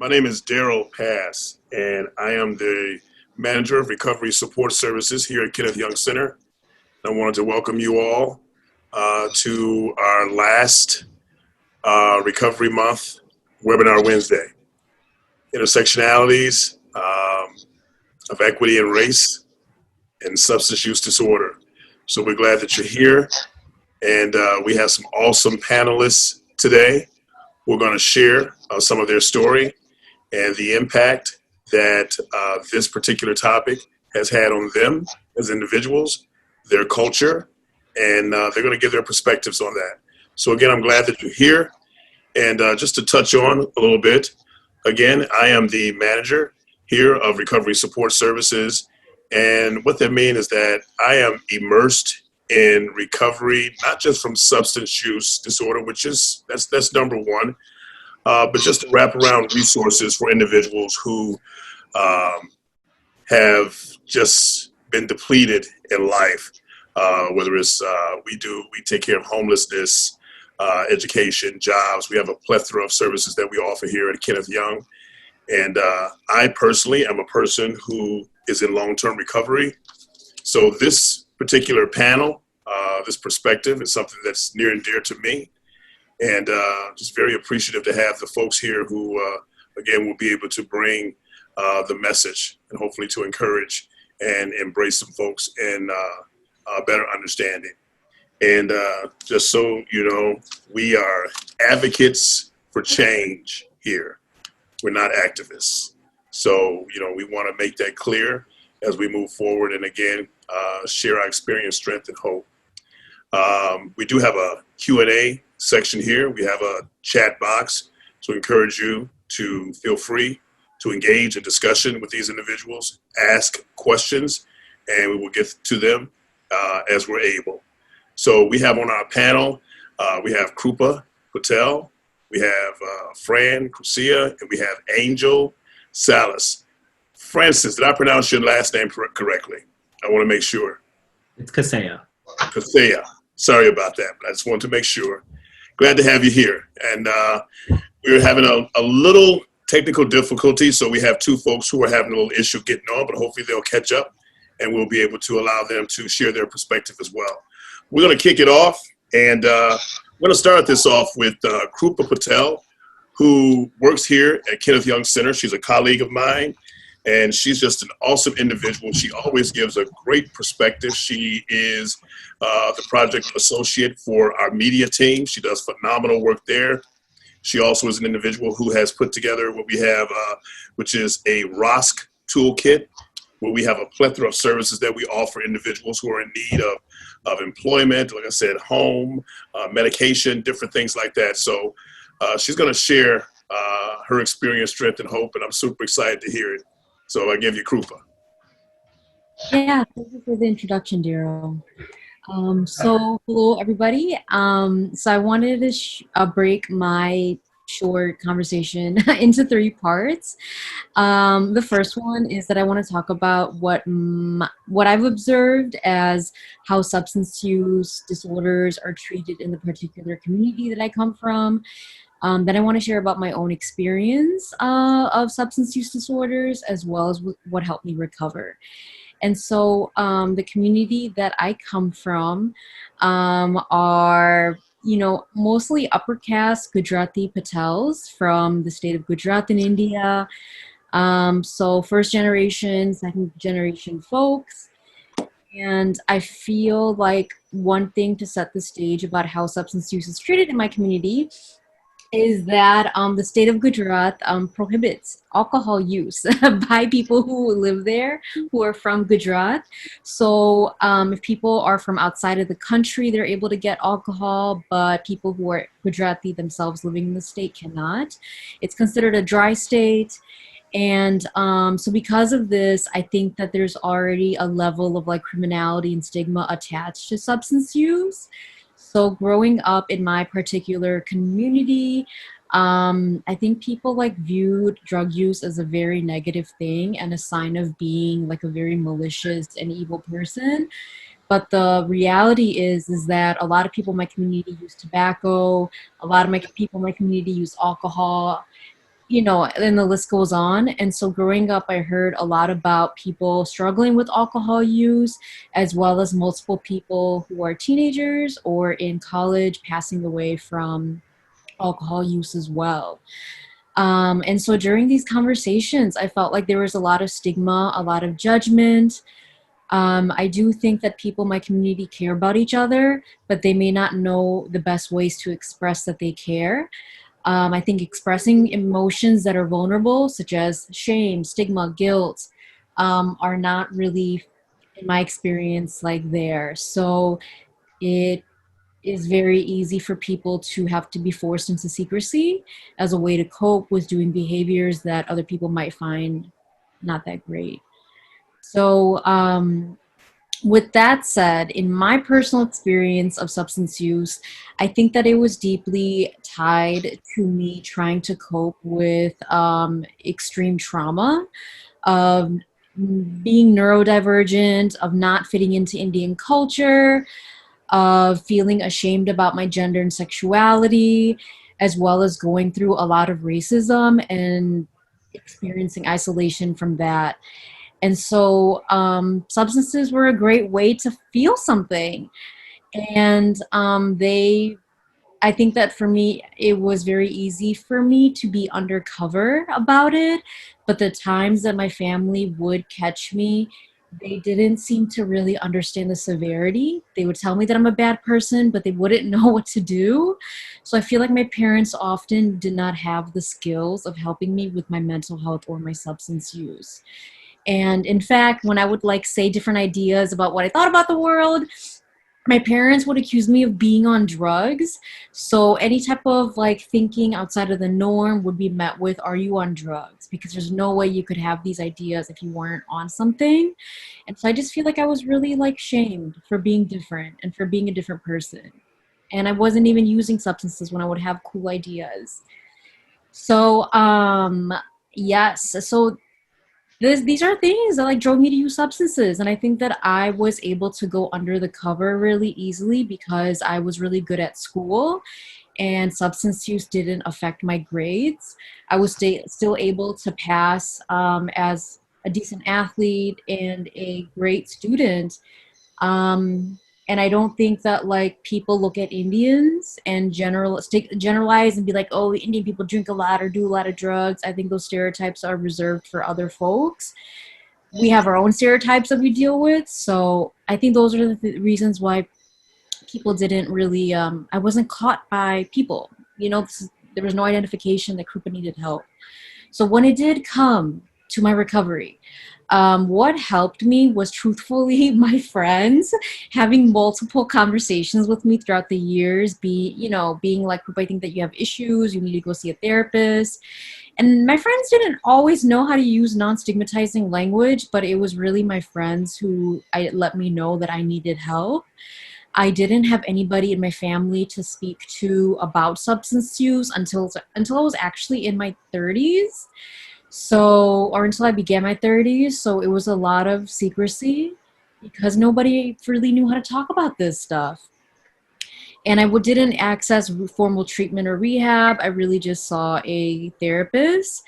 My name is Daryl Pass, and I am the Manager of Recovery Support Services here at Kenneth Young Center. I wanted to welcome you all to our last Recovery Month webinar Wednesday. Intersectionalities of equity and race and substance use disorder. So we're glad that you're here, and we have some awesome panelists today. We're going to share some of their story and the impact that this particular topic has had on them as individuals, their culture, and they're going to give their perspectives on that. So again, I'm glad that you're here. And just to touch on a little bit, again, I am the manager here of Recovery Support Services. And what that means is that I am immersed in recovery, not just from substance use disorder, which is, that's number one, but just to wrap around resources for individuals who have just been depleted in life, whether it's we take care of homelessness, education, jobs. We have a plethora of services that we offer here at Kenneth Young. And I personally am a person who is in long-term recovery. So this particular panel, this perspective is something that's near and dear to me. And just very appreciative to have the folks here who, again, will be able to bring the message and hopefully to encourage and embrace some folks in a better understanding. And just so you know, we are advocates for change here. We're not activists. So, you know, we want to make that clear as we move forward and, again, share our experience, strength, and hope. We do have a Q&A section here. We have a chat box to encourage you to feel free to engage in discussion with these individuals, ask questions, and we will get to them as we're able. So we have on our panel, we have Krupa Patel, we have Fran Quesea, and we have Angel Salas. Francis, did I pronounce your last name correctly? I want to make sure. It's Quesea. Quesea. Sorry about that, but I just wanted to make sure. Glad to have you here. And we're having a little technical difficulty, so we have two folks who are having a little issue getting on, but hopefully they'll catch up and we'll be able to allow them to share their perspective as well. We're going to kick it off, and we're going to start this off with Krupa Patel, who works here at Kenneth Young Center. She's a colleague of mine, and she's just an awesome individual. She always gives a great perspective. She is the project associate for our media team. She does phenomenal work there. She also is an individual who has put together what we have, which is a ROSC toolkit, where we have a plethora of services that we offer individuals who are in need of employment, like I said, home, medication, different things like that. So she's going to share her experience, strength, and hope, and I'm super excited to hear it. So I give you Krupa. Yeah, thank you for the introduction, Daryl. So hello, everybody. So I wanted to break my short conversation into three parts. The first one is that I want to talk about what I've observed as how substance use disorders are treated in the particular community that I come from. Then I want to share about my own experience of substance use disorders, as well as what helped me recover. And so the community that I come from are, you know, mostly upper caste Gujarati Patels from the state of Gujarat in India. So first generation, second generation folks. And I feel like one thing to set the stage about how substance use is treated in my community is that the state of Gujarat prohibits alcohol use by people who live there, who are from Gujarat. So if people are from outside of the country, they're able to get alcohol, but people who are Gujarati themselves living in the state cannot. It's considered a dry state. And so because of this, I think that there's already a level of like criminality and stigma attached to substance use. So growing up in my particular community, I think people like viewed drug use as a very negative thing and a sign of being like a very malicious and evil person. But the reality is that a lot of people in my community use tobacco, a lot of people in my community use alcohol, and the list goes on. And so growing up, I heard a lot about people struggling with alcohol use, as well as multiple people who are teenagers or in college passing away from alcohol use as well. And so during these conversations, I felt like there was a lot of stigma, a lot of judgment. I do think that people in my community care about each other, but they may not know the best ways to express that they care. I think expressing emotions that are vulnerable, such as shame, stigma, guilt, are not really, in my experience, like there. So it is very easy for people to have to be forced into secrecy as a way to cope with doing behaviors that other people might find not that great. So, with that said, in my personal experience of substance use, I think that it was deeply tied to me trying to cope with extreme trauma of being neurodivergent, of not fitting into Indian culture, of feeling ashamed about my gender and sexuality, as well as going through a lot of racism and experiencing isolation from that. And so substances were a great way to feel something. And I think that for me, it was very easy for me to be undercover about it. But the times that my family would catch me, they didn't seem to really understand the severity. They would tell me that I'm a bad person, but they wouldn't know what to do. So I feel like my parents often did not have the skills of helping me with my mental health or my substance use. And in fact, when I would like say different ideas about what I thought about the world, my parents would accuse me of being on drugs. So any type of like thinking outside of the norm would be met with, are you on drugs? Because there's no way you could have these ideas if you weren't on something. And so I just feel like I was really like shamed for being different and for being a different person. And I wasn't even using substances when I would have cool ideas. So yes, so these are things that like drove me to use substances, and I think that I was able to go under the cover really easily because I was really good at school and substance use didn't affect my grades. I was still able to pass as a decent athlete and a great student. um, and I don't think that like people look at Indians and generalize and be like, oh, Indian people drink a lot or do a lot of drugs. I think those stereotypes are reserved for other folks. We have our own stereotypes that we deal with. So I think those are the reasons why people didn't really, I wasn't caught by people. There was no identification that Krupa needed help. So when it did come to my recovery, what helped me was truthfully my friends having multiple conversations with me throughout the years, being like, I think that you have issues, you need to go see a therapist. And my friends didn't always know how to use non-stigmatizing language, but it was really my friends who let me know that I needed help. I didn't have anybody in my family to speak to about substance use until I was actually in my 30s. Or until I began my 30s. So it was a lot of secrecy because nobody really knew how to talk about this stuff. And I didn't access formal treatment or rehab. I really just saw a therapist.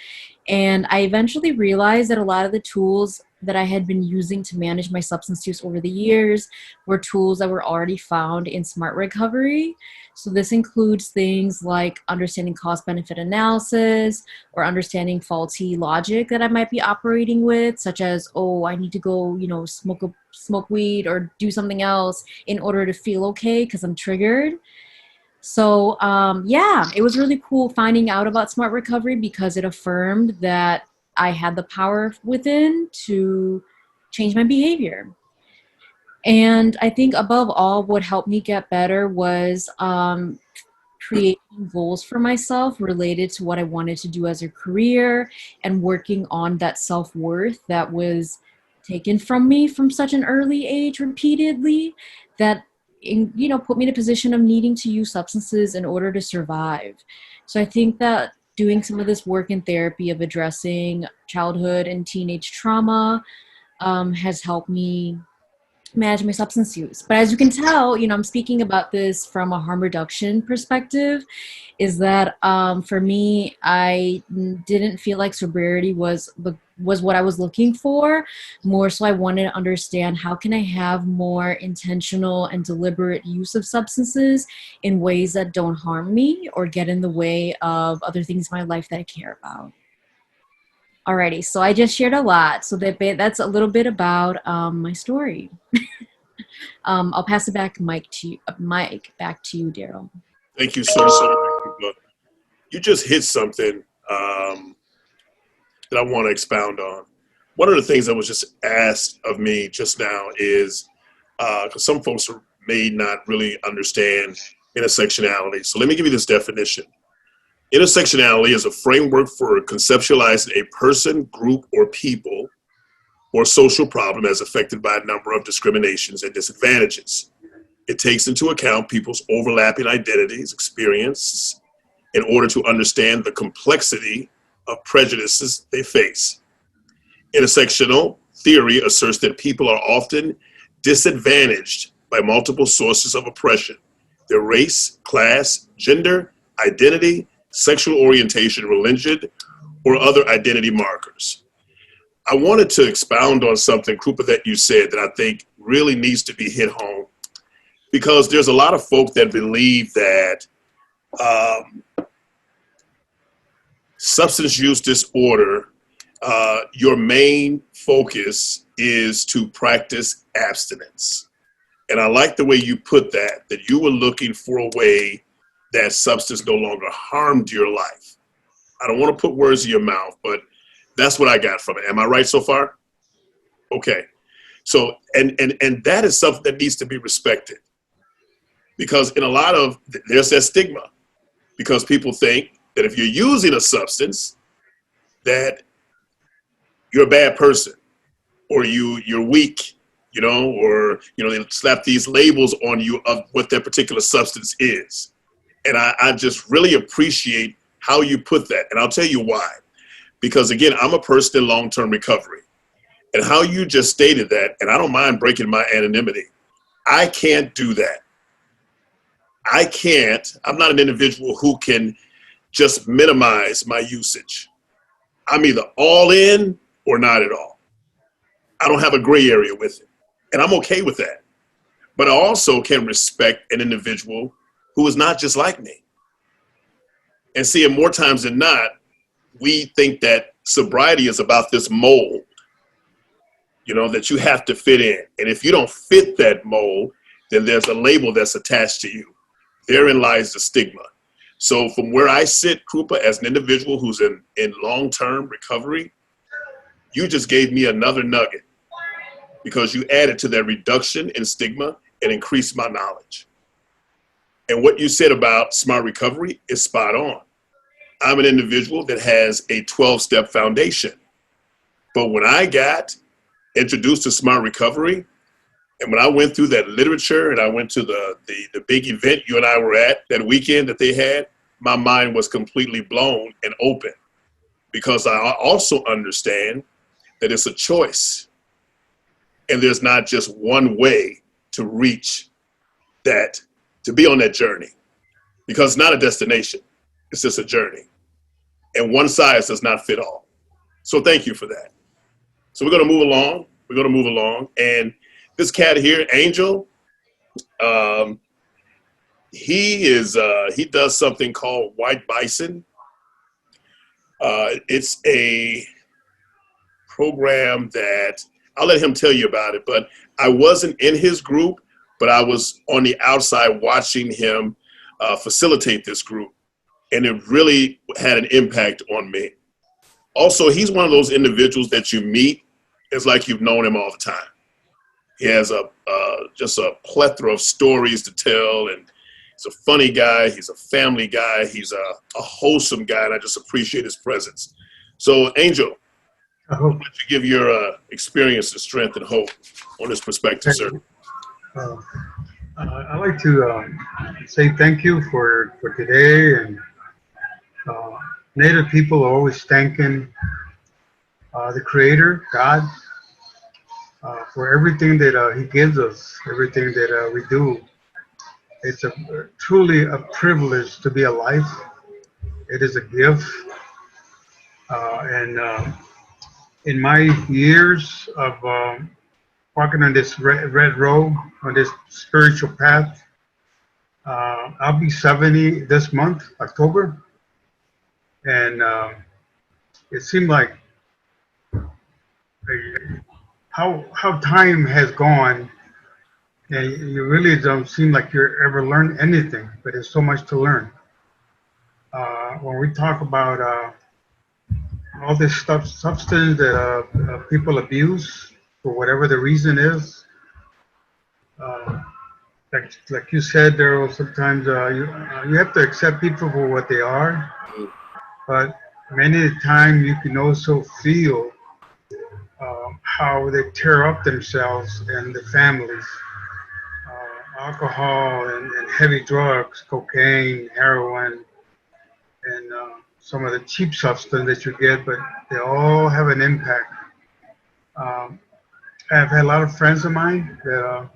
And I eventually realized that a lot of the tools that I had been using to manage my substance use over the years were tools that were already found in Smart Recovery. So this includes things like understanding cost-benefit analysis or understanding faulty logic that I might be operating with, such as, oh, I need to go, smoke weed or do something else in order to feel okay because I'm triggered. So yeah, it was really cool finding out about Smart Recovery because it affirmed that I had the power within to change my behavior. And I think above all, what helped me get better was creating goals for myself related to what I wanted to do as a career and working on that self-worth that was taken from me from such an early age repeatedly that put me in a position of needing to use substances in order to survive. So I think that doing some of this work in therapy of addressing childhood and teenage trauma has helped me manage my substance use. But as you can tell, I'm speaking about this from a harm reduction perspective, is that for me, I didn't feel like sobriety was what I was looking for. More so, I wanted to understand how can I have more intentional and deliberate use of substances in ways that don't harm me or get in the way of other things in my life that I care about. Alrighty, so I just shared a lot. So that's a little bit about my story. I'll pass it back, Mike, back to you, Daryl. Thank you so much. You just hit something that I want to expound on. One of the things that was just asked of me just now is, because some folks may not really understand intersectionality. So let me give you this definition. Intersectionality is a framework for conceptualizing a person, group, or people or social problem as affected by a number of discriminations and disadvantages. It takes into account people's overlapping identities, experiences, in order to understand the complexity of prejudices they face. Intersectional theory asserts that people are often disadvantaged by multiple sources of oppression: their race, class, gender, identity, sexual orientation, religion, or other identity markers. I wanted to expound on something, Krupa, that you said that I think really needs to be hit home, because there's a lot of folk that believe that substance use disorder, your main focus is to practice abstinence. And I like the way you put that you were looking for a way that substance no longer harmed your life. I don't want to put words in your mouth, but that's what I got from it. Am I right so far? Okay. So, and that is something that needs to be respected, because in a lot of, there's that stigma, because people think that if you're using a substance, that you're a bad person, or you're weak, or, they slap these labels on you of what that particular substance is. And I just really appreciate how you put that. And I'll tell you why. Because again, I'm a person in long-term recovery. And how you just stated that, and I don't mind breaking my anonymity, I can't do that. I'm not an individual who can just minimize my usage. I'm either all in or not at all. I don't have a gray area with it. And I'm okay with that. But I also can respect an individual who is not just like me. And see, more times than not, we think that sobriety is about this mold, that you have to fit in. And if you don't fit that mold, then there's a label that's attached to you. Therein lies the stigma. So from where I sit, Krupa, as an individual who's in long-term recovery, you just gave me another nugget, because you added to that reduction in stigma and increased my knowledge. And what you said about smart recovery is spot on. I'm an individual that has a 12-step foundation. But when I got introduced to smart recovery, and when I went through that literature and I went to the big event you and I were at that weekend that they had, my mind was completely blown and open, because I also understand that it's a choice. And there's not just one way to reach that, to be on that journey, because it's not a destination. It's just a journey. And one size does not fit all. So thank you for that. So we're going to move along. And this cat here, Angel, he does something called White Bison. It's a program that I'll let him tell you about it, but I wasn't in his group, but I was on the outside watching him facilitate this group. And it really had an impact on me. Also, he's one of those individuals that you meet, it's like you've known him all the time. He has just a plethora of stories to tell, and he's a funny guy, he's a family guy, he's a wholesome guy, and I just appreciate his presence. So, Angel, why don't you give your experience and strength and hope on this perspective, sir? I'd like to say thank you for today. And Native people are always thanking the Creator, God, for everything that He gives us, everything that we do. It's truly a privilege to be alive. It is a gift. And in my years of walking on this red road, on this spiritual path, I'll be 70 this month, October. And it seemed like how time has gone, and you really don't seem like you're ever learned anything, but there's so much to learn. When we talk about all this substance that people abuse for whatever the reason is, like you said, Daryl, sometimes you have to accept people for what they are, but many of the time you can also feel how they tear up themselves and the families. Alcohol and heavy drugs, cocaine, heroin, and some of the cheap substance that you get, but they all have an impact. I've had a lot of friends of mine that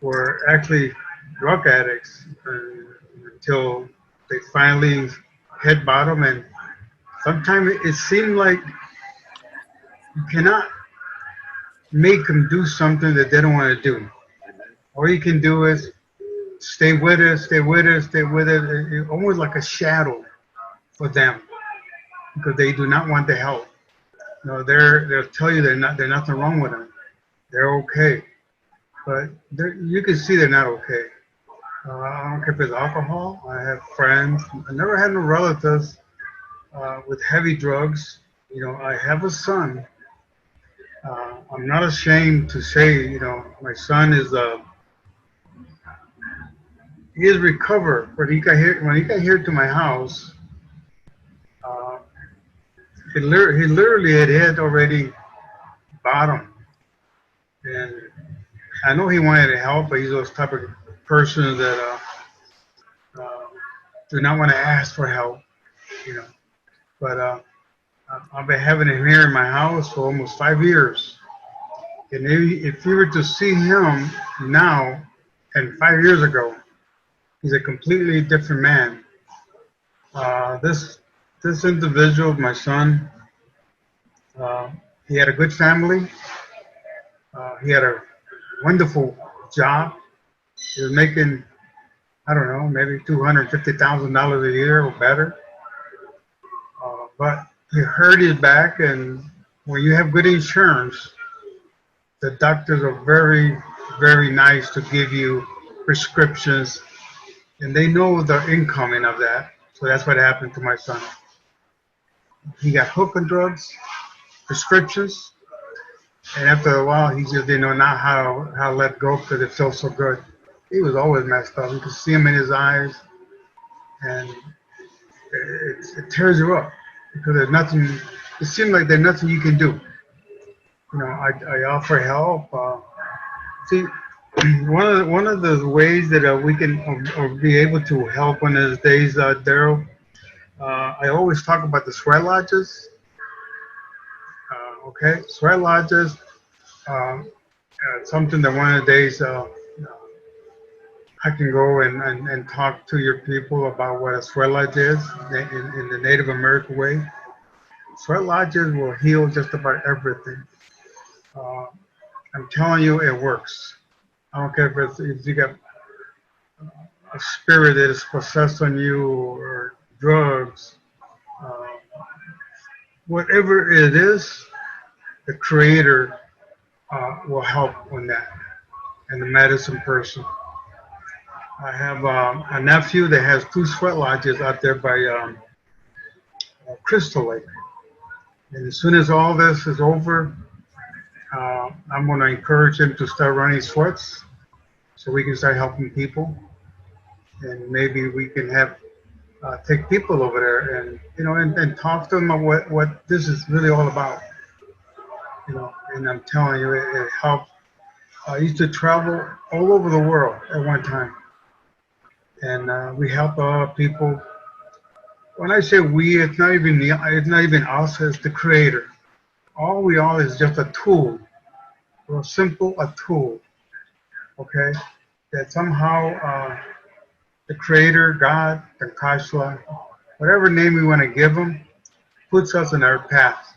were actually drug addicts until they finally hit bottom, and sometimes it seemed like you cannot make them do something that they don't want to do. All you can do is stay with it, stay with it, stay with it. It's almost like a shadow for them because they do not want the help. You know, they'll tell you there's nothing wrong with them. They're okay, but you can see they're not okay. I don't care if it's alcohol. I have friends. I never had no relatives with heavy drugs. You know, I have a son. I'm not ashamed to say, you know, my son is he is recovered. When he got here to my house, he literally had hit already bottom, and I know he wanted to help, but he's those type of persons that do not want to ask for help, you know. But I've been having him here in my house for almost 5 years, and if you were to see him now and 5 years ago, he's a completely different man. This individual, my son, he had a good family. He had a wonderful job. He was making, I don't know, maybe $250,000 a year or better. But he hurt his back, and when you have good insurance, the doctors are very, very nice to give you prescriptions, and they know the incoming of that. So that's what happened to my son. He got hooked on drugs, prescriptions, and after a while, he just didn't know now how to let go because it felt so good. He was always messed up. You could see him in his eyes, and it tears you up because there's nothing. It seems like there's nothing you can do. You know, I offer help. See, one of the ways that we can or be able to help on those days, Daryl. I always talk about the sweat lodges. Okay, sweat lodges. Something that one of the days I can go and talk to your people about what a sweat lodge is in the Native American way. Sweat lodges will heal just about everything. I'm telling you, it works. I don't care if you got a spirit that is possessed on you or drugs, whatever it is, the Creator will help on that, and the medicine person. I have a nephew that has 2 sweat lodges out there by Crystal Lake. And as soon as all this is over, I'm going to encourage him to start running sweats so we can start helping people. And maybe we can have take people over there and, you know, and talk to them about what this is really all about. You know, and I'm telling you, it helped. I used to travel all over the world at one time. And we help people. When I say we, it's not even us, it's the Creator. All we are is just a tool or simple a tool, okay, that somehow the Creator, God, the Kasla, whatever name we want to give him, puts us in our path.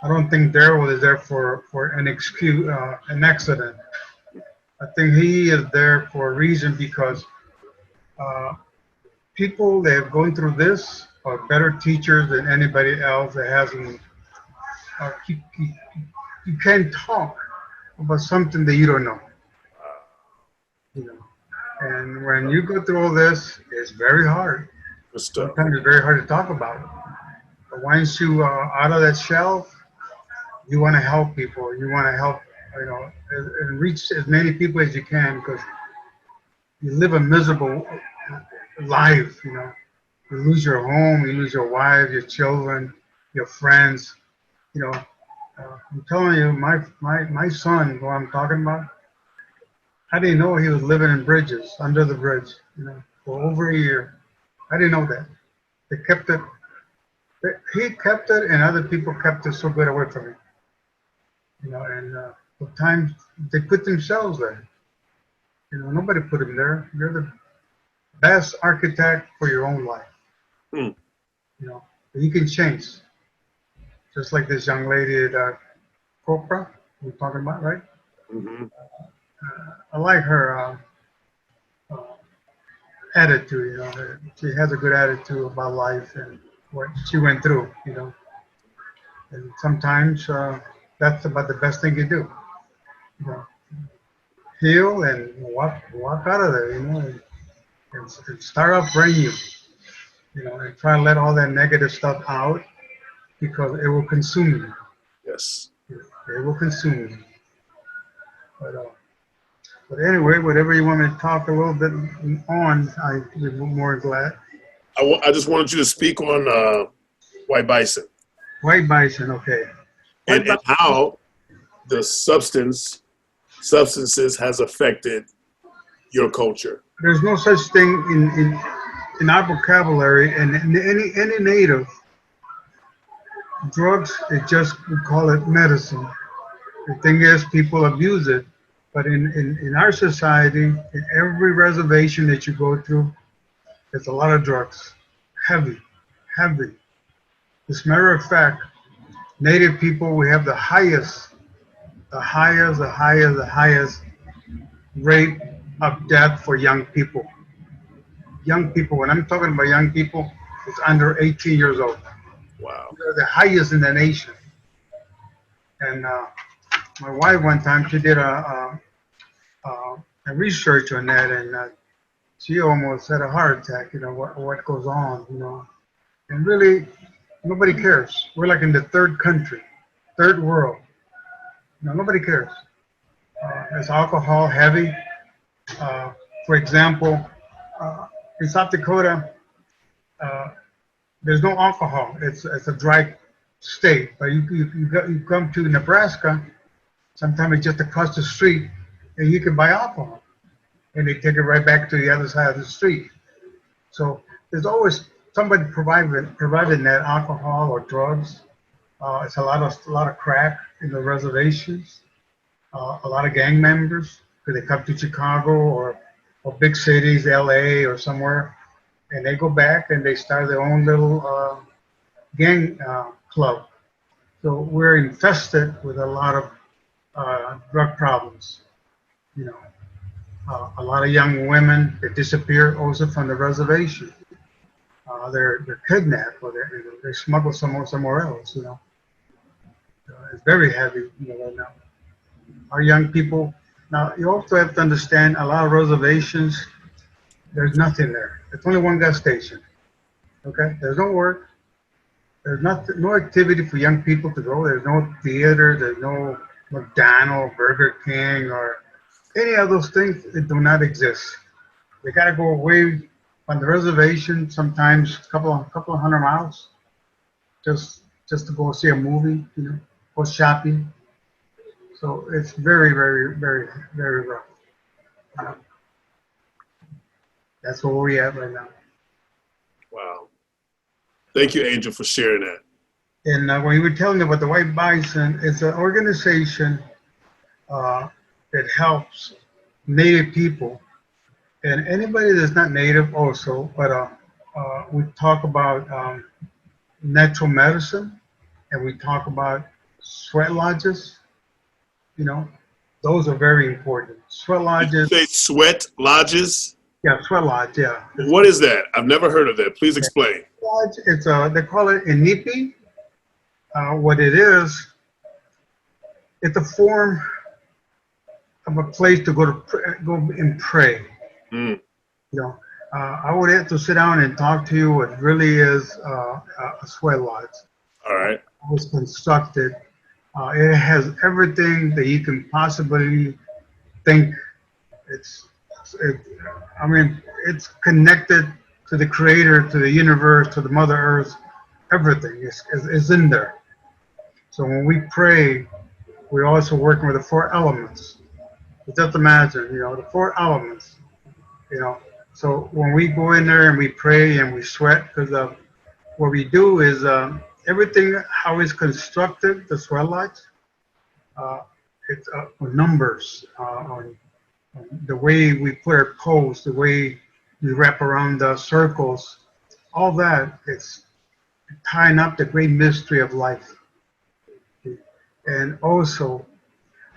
I don't think Daryl is there for an excuse, an accident. I think he is there for a reason because uh, people that have gone through this are better teachers than anybody else that hasn't. You can't talk about something that you don't know. You know, and when you go through all this, it's very hard. Good stuff. Sometimes it's very hard to talk about it. But once you are out of that shell, you want to help people. You want to help, and reach as many people as you can because you live a miserable life. You lose your home, you lose your wife, your children, your friends. I'm telling you, my son, who I'm talking about, I didn't know he was living in bridges, under the bridge, for over a year. I didn't know that. They kept it. He kept it, and other people kept it so good away from him. And sometimes they put themselves there. Nobody put him there. You're the best architect for your own life. You can change. Just like this young lady at Copra, we're talking about, right? Mm-hmm. I like her attitude. She has a good attitude about life and what she went through. And sometimes that's about the best thing you do. Heal and walk out of there. And start up brand new. And try to let all that negative stuff out because it will consume you. Yes. It will consume you. But anyway, whatever you want me to talk a little bit on, I'd be more glad. I just wanted you to speak on white bison. White bison, okay. And how the substances has affected your culture. There's no such thing in our vocabulary and in any native. Drugs, we call it medicine. The thing is, people abuse it. But in our society, in every reservation that you go through, there's a lot of drugs. Heavy. As a matter of fact, Native people, we have the highest rate of death for young people. Young people, when I'm talking about young people, it's under 18 years old. Wow. They're the highest in the nation. And my wife one time, she did a research on that, and she almost had a heart attack. What goes on. And really, nobody cares. We're like in the third world. Nobody cares. It's alcohol heavy. For example, in South Dakota, there's no alcohol. It's a dry state. But you come to Nebraska, sometimes it's just across the street, and you can buy alcohol. And they take it right back to the other side of the street. So there's always somebody providing that alcohol or drugs. It's a lot of crack in the reservations. A lot of gang members, because they come to Chicago or big cities, LA or somewhere, and they go back and they start their own little gang club. So we're infested with a lot of drug problems. A lot of young women that disappear also from the reservation. They're kidnapped or they're smuggled somewhere else. It's very heavy right now. Our young people. Now you also have to understand a lot of reservations. There's nothing there. It's only one gas station. Okay, there's no work. There's no activity for young people to go. There's no theater. There's no McDonald's, Burger King, or any of those things that do not exist. They got to go away on the reservation, sometimes a couple of 100 miles, just to go see a movie, go shopping. So it's very, very, very, very rough. That's where we're at right now. Wow. Thank you, Angel, for sharing that. And when you were telling me about the White Bison, it's an organization it helps Native people and anybody that's not Native also. But we talk about natural medicine, and we talk about sweat lodges. You know, those are very important. Sweat Did you lodges, say sweat lodges? yeah, sweat lodge, yeah. What is that? I've never heard of that. Please explain. Lodge, it's they call it inipi. What it is, it's a form of a place to go and pray. Mm, You know, I would have to sit down and talk to you. What really is a sweat lodge? all right. It was constructed. It has everything that you can possibly think. It's, it, I mean, it's connected to the Creator, to the universe, to the Mother Earth. Everything is in there. So when we pray, we're also working with the four elements. Just imagine, the four elements. So when we go in there and we pray and we sweat, because what we do is everything how it's constructed, the sweat lodge, it's numbers on the way we put our pose, the way we wrap around the circles, all that. It's tying up the great mystery of life. And also,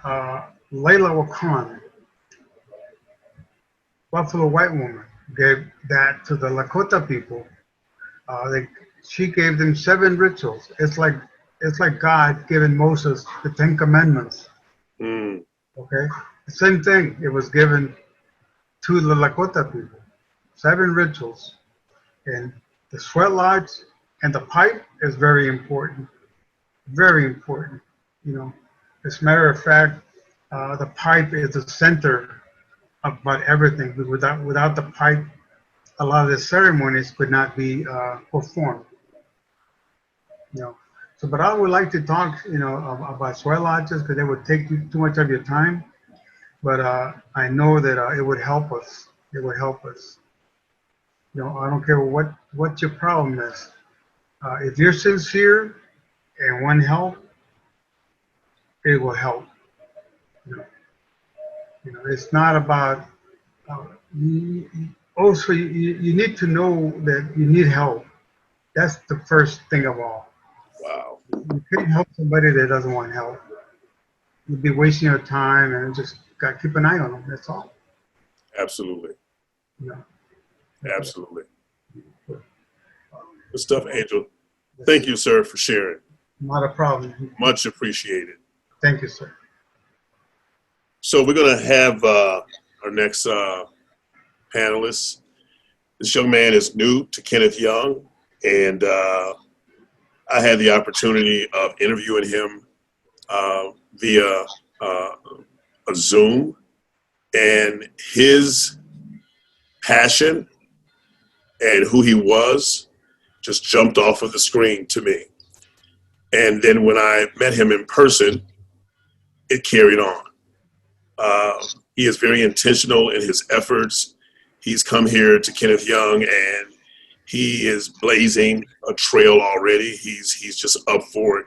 Layla Wakan, Buffalo white woman, gave that to the Lakota people. She gave them 7 rituals. It's like God giving Moses the 10 Commandments. Mm, Okay, the same thing. It was given to the Lakota people. 7 rituals, and the sweat lodge and the pipe is very important. Very important. As a matter of fact, the pipe is the center of about everything. Without the pipe, a lot of the ceremonies could not be performed. So, but I would like to talk, about sweat lodges because it would take too much of your time. But I know that it would help us. It would help us. I don't care what your problem is. If you're sincere and want help, it will help. It's not about. Also, you need to know that you need help. That's the first thing of all. wow. You can't help somebody that doesn't want help. You'd be wasting your time, and just got to keep an eye on them. That's all. Absolutely. Yeah. Absolutely. Good stuff, Angel. Thank you, sir, for sharing. Not a problem. Much appreciated. Thank you, sir. So we're going to have our next panelist. This young man is new to Kenneth Young, and I had the opportunity of interviewing him via a Zoom, and his passion and who he was just jumped off of the screen to me. And then when I met him in person, it carried on. He is very intentional in his efforts. He's come here to Kenneth Young, and he is blazing a trail already. He's just up for it.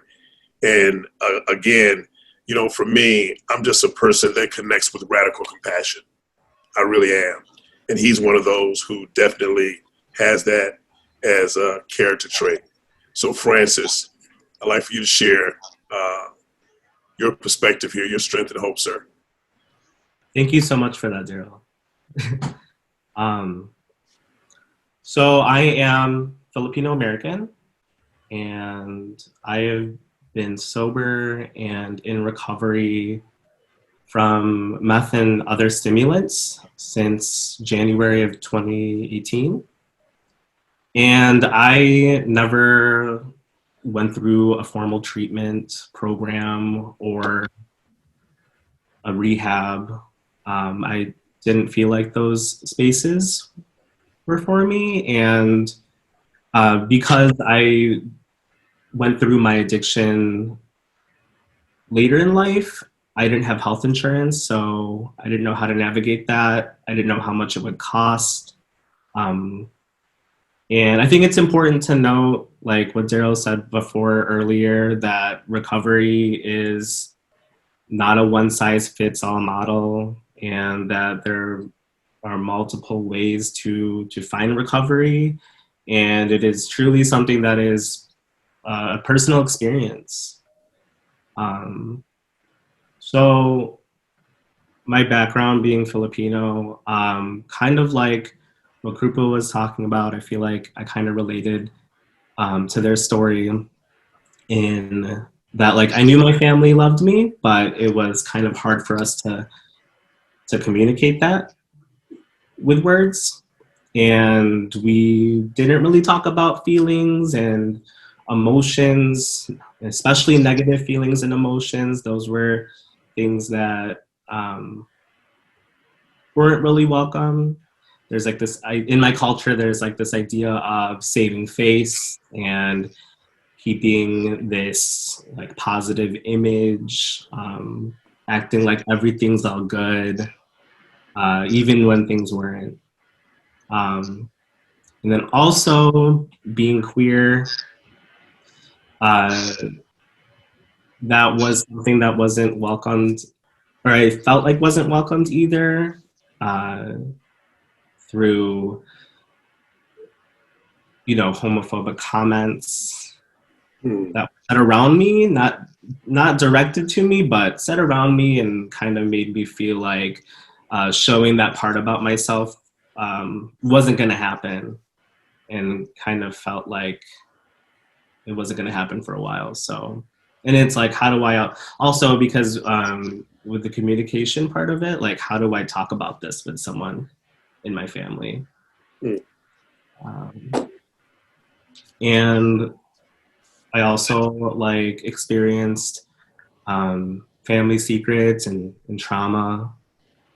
And again, for me, I'm just a person that connects with radical compassion. I really am. And he's one of those who definitely has that as a character trait. So Francis, I'd like for you to share your perspective here, your strength and hope, sir. Thank you so much for that, Daryl. So I am Filipino American, and I have been sober and in recovery from meth and other stimulants since January of 2018. And I never went through a formal treatment program or a rehab. I didn't feel like those spaces were for me. And because I went through my addiction later in life, I didn't have health insurance, so I didn't know how to navigate that. I didn't know how much it would cost. And I think it's important to note, like what Daryl said before earlier, that recovery is not a one size fits all model, and that there are multiple ways to find recovery, and it is truly something that is a personal experience. So my background being Filipino, kind of like what Krupa was talking about, I feel like I kind of related to their story in that, like, I knew my family loved me, but it was kind of hard for us to communicate that with words. And we didn't really talk about feelings and emotions, especially negative feelings and emotions. Those were things that weren't really welcome. There's like this, in my culture, there's like this idea of saving face and keeping this like positive image, acting like everything's all good, even when things weren't. And then also being queer, that was something that wasn't welcomed, or I felt like wasn't welcomed either, through, you know, homophobic comments that were said around me, not directed to me, but said around me, and kind of made me feel like showing that part about myself wasn't going to happen, and kind of felt like it wasn't going to happen for a while. So, and it's like, how do I also, because with the communication part of it, like, how do I talk about this with someone in my family? And I also like experienced family secrets and trauma.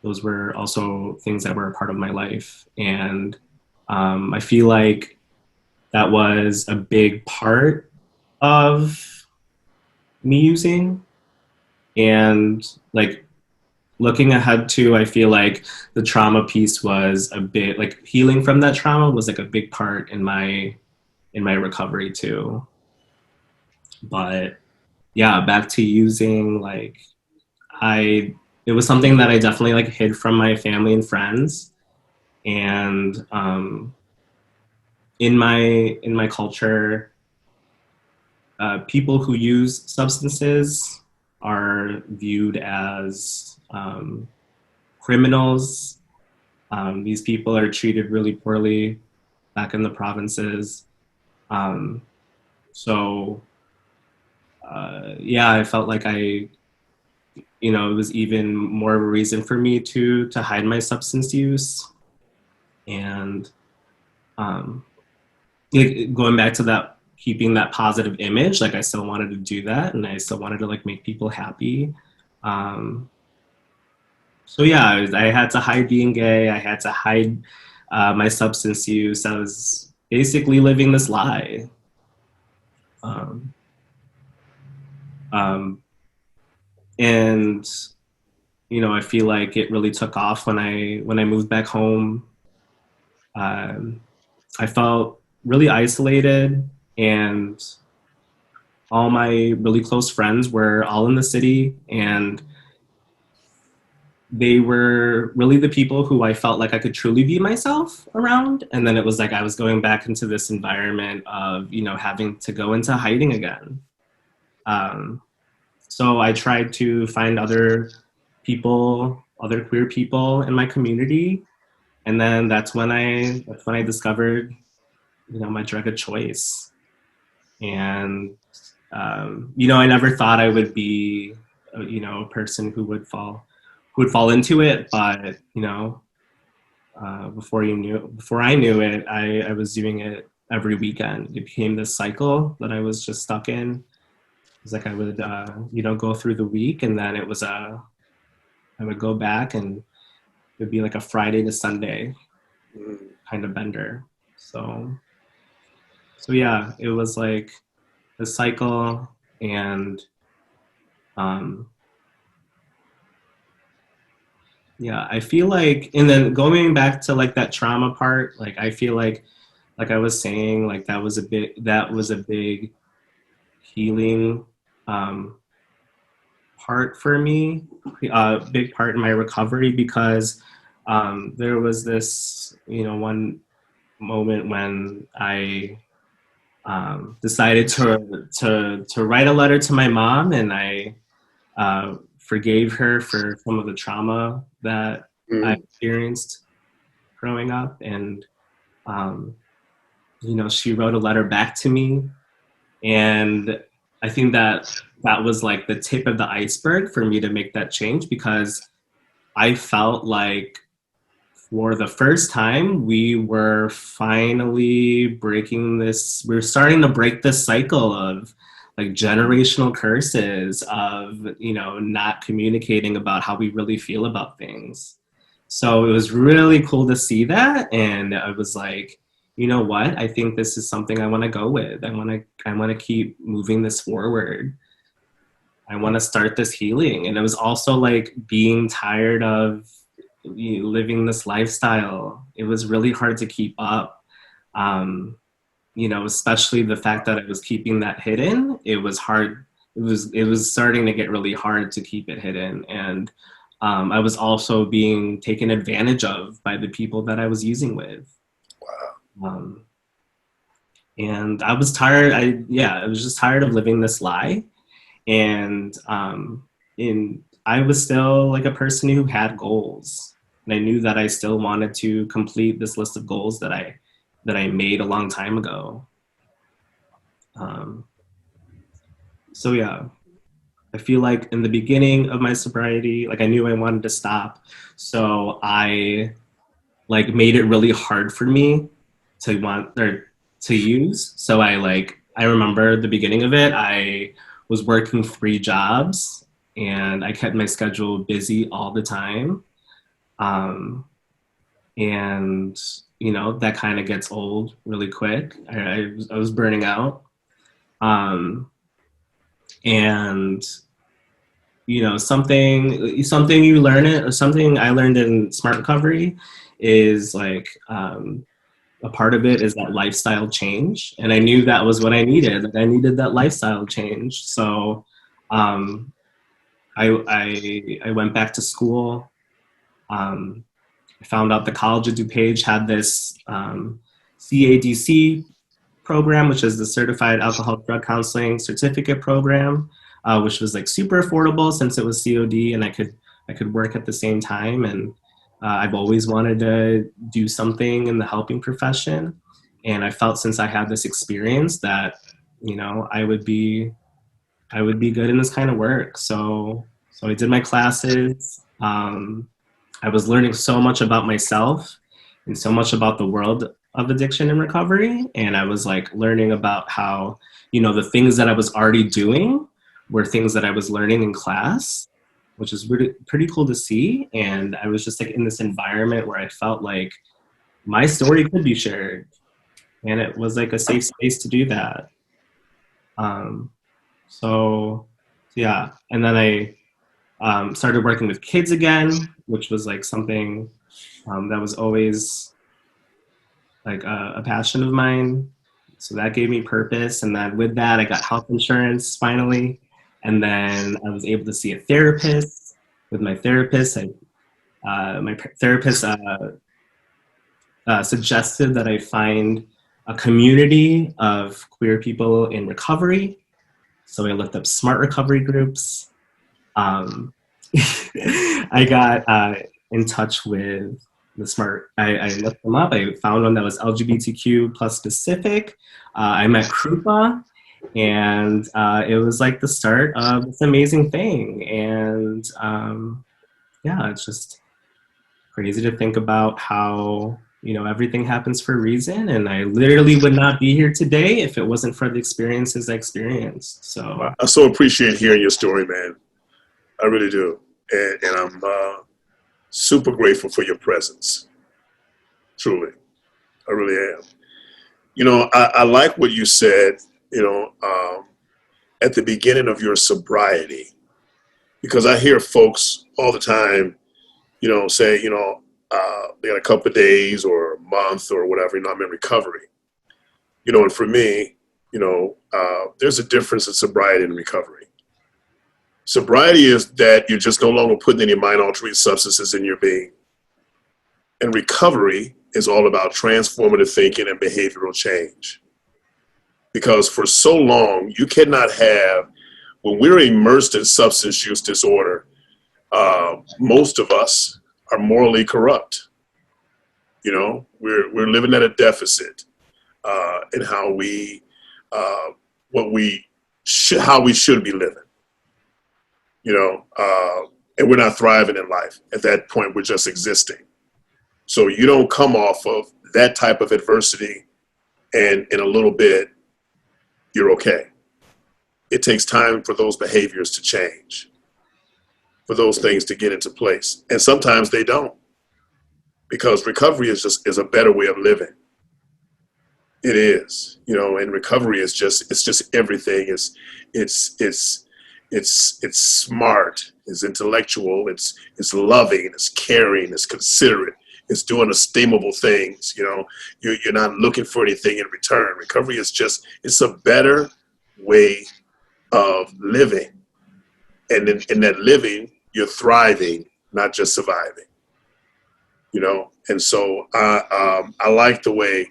Those were also things that were a part of my life. And I feel like that was a big part of me using. And like looking ahead to, I feel like the trauma piece was a bit, like healing from that trauma was like a big part in my recovery too. But yeah, back to using, like, it was something that I definitely like hid from my family and friends. And in my culture, people who use substances are viewed as criminals. These people are treated really poorly back in the provinces. So yeah, I felt like it was even more of a reason for me to hide my substance use. And going back to that, keeping that positive image, like I still wanted to do that, and I still wanted to like make people happy. So yeah, I had to hide being gay. I had to hide my substance use. I was basically living this lie. And I feel like it really took off when I moved back home. I felt really isolated, and all my really close friends were all in the city, and they were really the people who I felt like I could truly be myself around. And then it was like I was going back into this environment of, having to go into hiding again. So I tried to find other queer people in my community. And then that's when I discovered, my drug of choice. And, I never thought I would be, a person who would fall into it. But, before I knew it, I was doing it every weekend. It became this cycle that I was just stuck in. It was like I would, go through the week, and then I would go back, and it would be like a Friday to Sunday kind of bender. So yeah, it was like a cycle. And yeah, I feel like, and then going back to like that trauma part, like I feel like I was saying, like that was a big healing part for me, a big part in my recovery, because there was this, one moment when I decided to write a letter to my mom, and I forgave her for some of the trauma that I experienced growing up. And she wrote a letter back to me, and I think that was like the tip of the iceberg for me to make that change, because I felt like for the first time we were finally we were starting to break this cycle of like generational curses of, not communicating about how we really feel about things. So it was really cool to see that, and I was like, you know what? I think this is something I want to go with. I want to keep moving this forward. I want to start this healing. And it was also like being tired of living this lifestyle. It was really hard to keep up. Especially the fact that I was keeping that hidden. It was hard. It was starting to get really hard to keep it hidden. And I was also being taken advantage of by the people that I was using with. And I was tired. I was just tired of living this lie. And I was still like a person who had goals. And I knew that I still wanted to complete this list of goals that I made a long time ago. So yeah, I feel like in the beginning of my sobriety, like I knew I wanted to stop. So I like made it really hard for me to use. So I remember the beginning of it, I was working 3 jobs and I kept my schedule busy all the time. And that kind of gets old really quick. I was burning out. And something you learn it, or something I learned in Smart Recovery is like, a part of it is that lifestyle change. And I knew that was what I needed. Like I needed that lifestyle change. So I went back to school. I found out the College of DuPage had this CADC program, which is the Certified Alcoholic Drug Counseling Certificate Program, which was like super affordable since it was COD, and I could work at the same time. And I've always wanted to do something in the helping profession, and I felt since I had this experience that I would be good in this kind of work. So I did my classes. I was learning so much about myself and so much about the world of addiction and recovery, and I was like learning about how the things that I was already doing were things that I was learning in class, which is really pretty cool to see. And I was just like in this environment where I felt like my story could be shared, and it was like a safe space to do that. So yeah, and then I started working with kids again, which was like something that was always like a passion of mine. So that gave me purpose. And then with that, I got health insurance finally. And then I was able to see a therapist. With my therapist, my therapist suggested that I find a community of queer people in recovery. So I looked up smart recovery groups. I got in touch with the smart. I looked them up. I found one that was LGBTQ plus specific. I met Krupa, and it was like the start of this amazing thing. And yeah, it's just crazy to think about how everything happens for a reason, and I literally would not be here today if it wasn't for the experiences I experienced. So I so appreciate hearing your story, man. I really do, and I'm super grateful for your presence. Truly, I really am. I like what you said. At the beginning of your sobriety, because I hear folks all the time, say, they got a couple of days or a month or whatever, I'm in recovery. And for me, there's a difference in sobriety and recovery. Sobriety is that you're just no longer putting any mind-altering substances in your being. And recovery is all about transformative thinking and behavioral change. Because for so long, you cannot have, when we're immersed in substance use disorder, most of us are morally corrupt. You know, we're living at a deficit in how we how we should be living. You know, and we're not thriving in life. At that point, we're just existing. So you don't come off of that type of adversity and in a little bit, you're okay. It takes time for those behaviors to change, for those things to get into place. And sometimes they don't, because recovery is a better way of living. It is, you know, and recovery is it's just everything. It's smart, it's intellectual, it's loving, it's caring, it's considerate, it's doing esteemable things. You know, you're not looking for anything in return. Recovery is it's a better way of living. And in that living, you're thriving, not just surviving. You know, and so I like the way,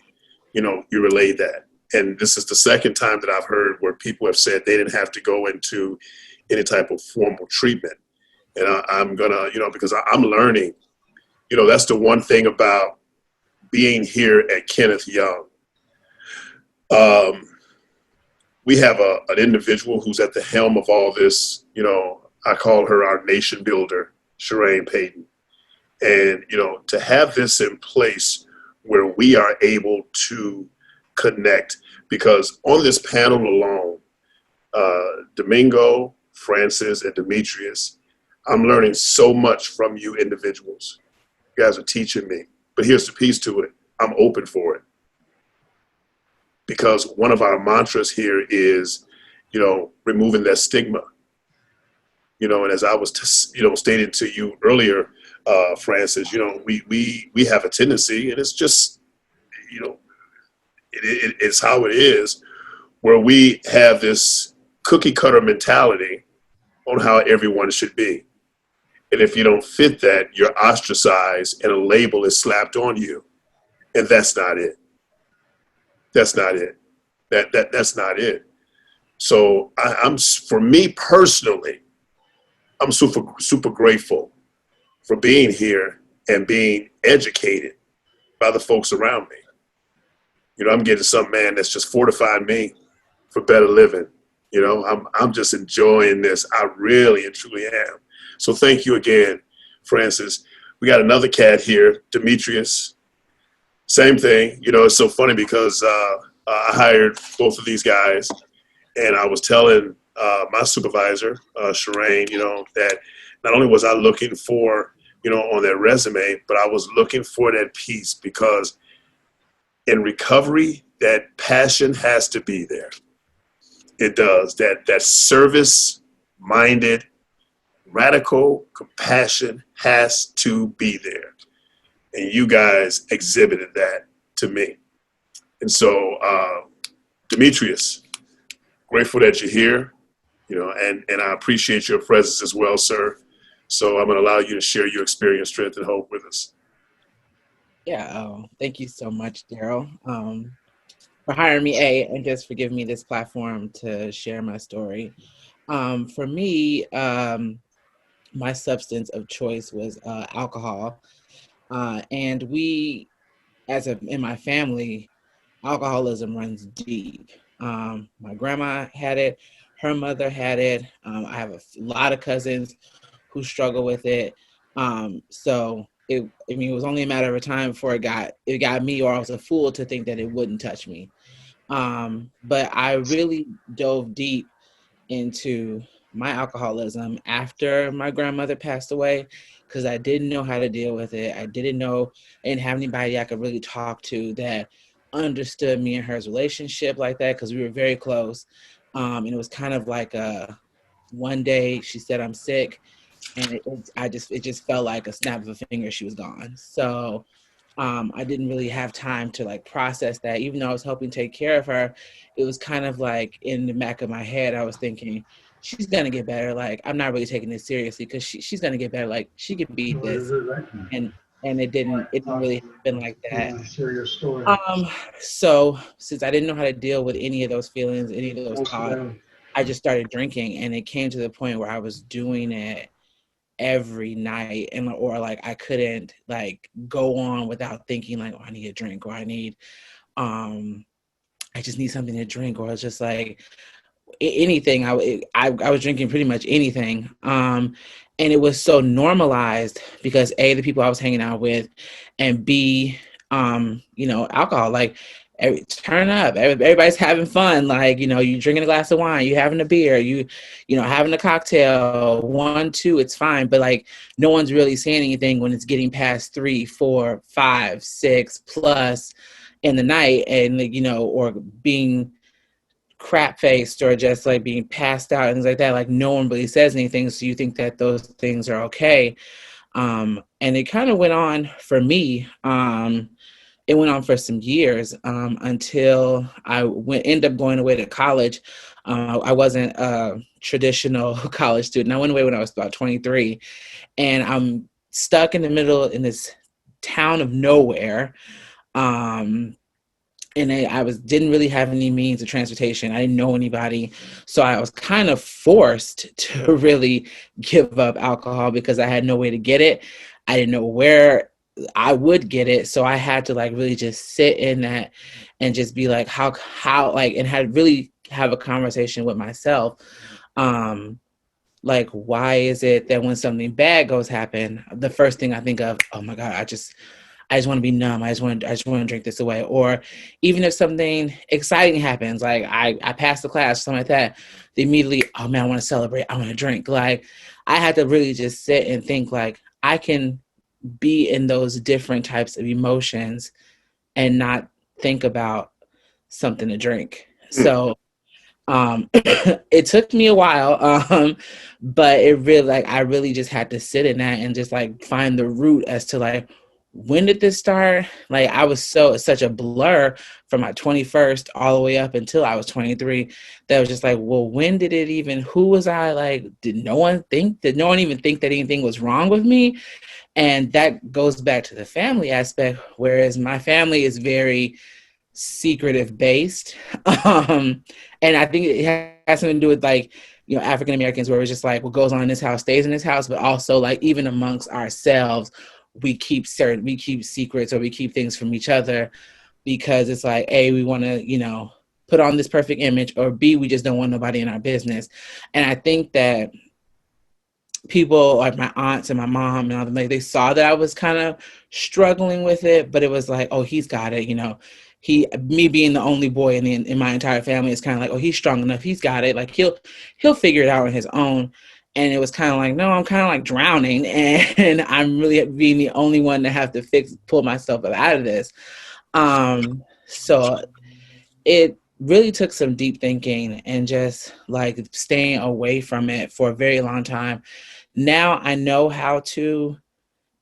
you know, you relayed that. And this is the second time that I've heard where people have said they didn't have to go into any type of formal treatment. And I'm gonna, you know, because I'm learning, you know, that's the one thing about being here at Kenneth Young. We have an individual who's at the helm of all this. You know, I call her our nation builder, Sherane Payton. And, you know, to have this in place where we are able to connect, because on this panel alone, Domingo, Francis, and Demetrius, I'm learning so much from you individuals. You guys are teaching me. But here's the piece to it. I'm open for it. Because one of our mantras here is, you know, removing that stigma. You know, and as I was, you know, stating to you earlier, Francis, you know, we have a tendency, and it's just, you know, it's how it is, where we have this cookie cutter mentality on how everyone should be. And if you don't fit that, you're ostracized and a label is slapped on you. And that's not it. That's not it. That's not it. So for me personally, I'm super grateful for being here and being educated by the folks around me. You know, I'm getting some man that's just fortified me for better living. You know, I'm just enjoying this. I really and truly am. So thank you again, Francis. We got another cat here, Demetrius. Same thing. You know, it's so funny because I hired both of these guys, and I was telling my supervisor, Sherane, you know, that not only was I looking for, you know, on their resume, but I was looking for that piece, because in recovery, that passion has to be there. It does. That service-minded, radical compassion has to be there. And you guys exhibited that to me. And so, Demetrius, grateful that you're here, you know, and I appreciate your presence as well, sir. So I'm going to allow you to share your experience, strength, and hope with us. Yeah, thank you so much, Daryl, for hiring me, and just for giving me this platform to share my story. For me, my substance of choice was alcohol. And we, in my family, alcoholism runs deep. My grandma had it, her mother had it. I have a lot of cousins who struggle with it. So it was only a matter of time before it got me, or I was a fool to think that it wouldn't touch me. But I really dove deep into my alcoholism after my grandmother passed away, because I didn't know how to deal with it. I didn't have anybody I could really talk to that understood me and her's relationship like that, because we were very close. And it was kind of like one day she said, "I'm sick," and it just felt like a snap of a finger, she was gone. So I didn't really have time to like process that. Even though I was helping take care of her, it was kind of like in the back of my head, I was thinking, she's gonna get better. Like, I'm not really taking this seriously because she's gonna get better. Like, she could beat this. And it didn't really happen like that. Share your story. So since I didn't know how to deal with any of those feelings, any of those thoughts, I just started drinking, and it came to the point where I was doing it every night, and or like I couldn't like go on without thinking like, oh, I need a drink, or I just need something to drink, or it's just like anything. I was drinking pretty much anything. And it was so normalized because A, the people I was hanging out with, and B, alcohol, like turn up, everybody's having fun. Like, you drinking a glass of wine, you having a beer, having a cocktail, 1, 2, it's fine. But like, no one's really saying anything when it's getting past 3, 4, 5, 6 plus in the night, and or being crap faced or just like being passed out and things like that. Like, no one really says anything, so you think that those things are okay. And it kind of went on for me. It went on for some years until I ended up going away to college. I wasn't a traditional college student. I went away when I was about 23, and I'm stuck in the middle in this town of nowhere. And I didn't really have any means of transportation. I didn't know anybody. So I was kind of forced to really give up alcohol because I had no way to get it. I didn't know where I would get it. So I had to like really just sit in that and just be like, how like, and had really have a conversation with myself. Like, why is it that when something bad happen, the first thing I think of, oh my God, I just want to be numb. I just want to drink this away. Or even if something exciting happens, like I passed the class, something like that, immediately, oh man, I want to celebrate. I want to drink. Like, I had to really just sit and think like, I can be in those different types of emotions and not think about something to drink. So it took me a while, but it really, like, I really just had to sit in that and just like find the root as to like, when did this start? Like, I was such a blur from my 21st all the way up until I was 23. That was just like, well, when did it even, who was I? Like, did no one even think that anything was wrong with me? And that goes back to the family aspect, whereas my family is very secretive based. And I think it has something to do with like, African Americans, where it's just like, what goes on in this house stays in this house, but also like even amongst ourselves, we keep secrets, or we keep things from each other because it's like, A, we want to, put on this perfect image, or B, we just don't want nobody in our business. And I think that people like my aunts and my mom and all them, like, they saw that I was kind of struggling with it, but it was like, oh, he's got it. Me being the only boy in my entire family, is kind of like, oh, he's strong enough. He's got it. Like, he'll figure it out on his own. And it was kind of like, no, I'm kind of like drowning, and I'm really being the only one to have to pull myself out of this. So it really took some deep thinking and just like staying away from it for a very long time. Now I know how to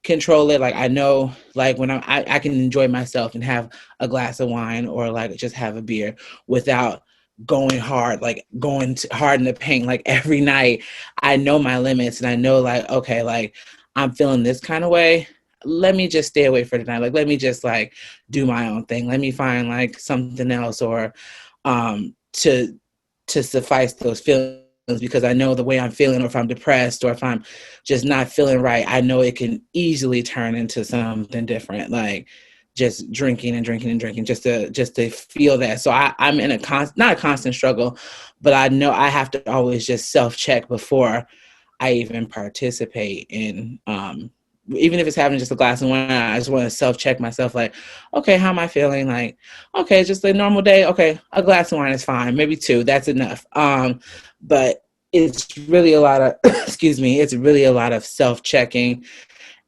control it. Like, I know, like, when I can enjoy myself and have a glass of wine, or like just have a beer without going hard, like going hard in the paint, like every night. I know my limits, and I know like, okay, like I'm feeling this kind of way. Let me just stay away for tonight. Like, let me just like do my own thing. Let me find like something else, or to suffice those feelings, because I know the way I'm feeling, or if I'm depressed, or if I'm just not feeling right, I know it can easily turn into something different, like just drinking and drinking and drinking just to feel that. So I'm in not a constant struggle, but I know I have to always just self-check before I even participate in, even if it's having just a glass of wine. I just want to self-check myself, like, okay, how am I feeling? Like, okay, just a normal day. Okay, a glass of wine is fine. Maybe 2, that's enough. But it's really a lot of, excuse me, it's really a lot of self-checking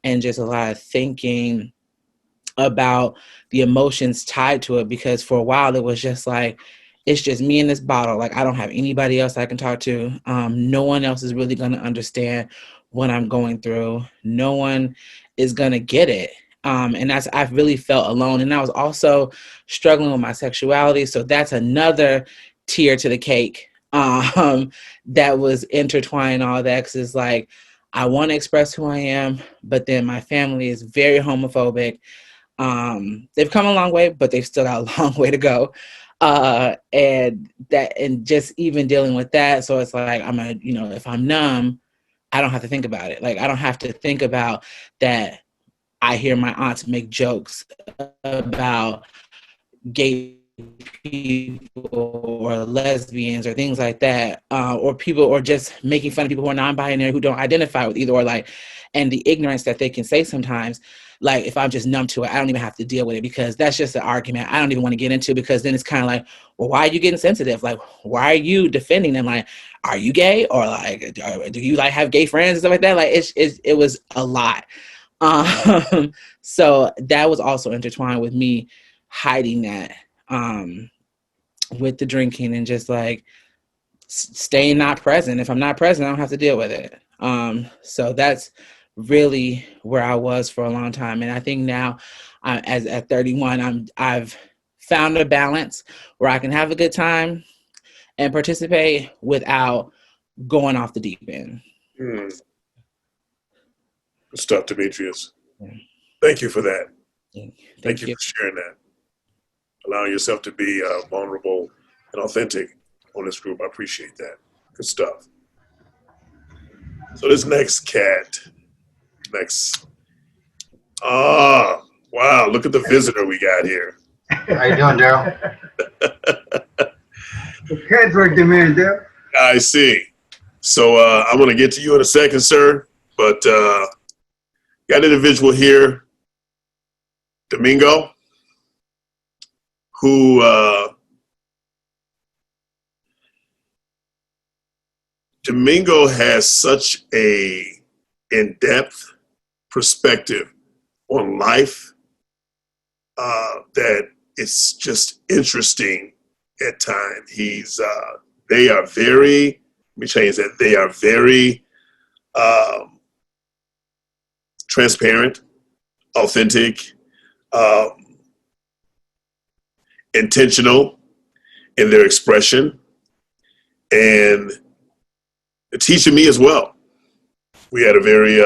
and just a lot of thinking about the emotions tied to it, because for a while it was just like, it's just me in this bottle. Like, I don't have anybody else I can talk to. No one else is really going to understand what I'm going through. No one is going to get it. And I've really felt alone. And I was also struggling with my sexuality. So that's another tier to the cake. that was intertwining all that. 'Cause it's like, I want to express who I am, but then my family is very homophobic. They've come a long way, but they've still got a long way to go. And just even dealing with that. So it's like, if I'm numb, I don't have to think about it. Like, I don't have to think about that. I hear my aunts make jokes about gay people or lesbians or things like that, or just making fun of people who are non-binary, who don't identify with either, or like, and the ignorance that they can say sometimes. Like, if I'm just numb to it, I don't even have to deal with it, because that's just an argument I don't even want to get into, because then it's kind of like, well, why are you getting sensitive? Like, why are you defending them? Like, are you gay? Or like, do you like have gay friends and stuff like that? Like, it was a lot. So that was also intertwined with me hiding that, with the drinking, and just like staying not present. If I'm not present, I don't have to deal with it. So that's really where I was for a long time. And I think now, as at 31, I've found a balance where I can have a good time and participate without going off the deep end. Good stuff, Demetrius. Yeah. Thank you for that. Yeah. Thank you for sharing that. Allowing yourself to be vulnerable and authentic on this group. I appreciate that. Good stuff. So this next cat, wow, look at the visitor we got here. How you doing, Daryl? The cats are demanding, Daryl. I see. So I'm going to get to you in a second, sir. But got an individual here, Domingo, who Domingo has such a in-depth perspective on life that it's just interesting at times. They are very, let me change that, they are very transparent, authentic, intentional in their expression, and teaching me as well. We had a very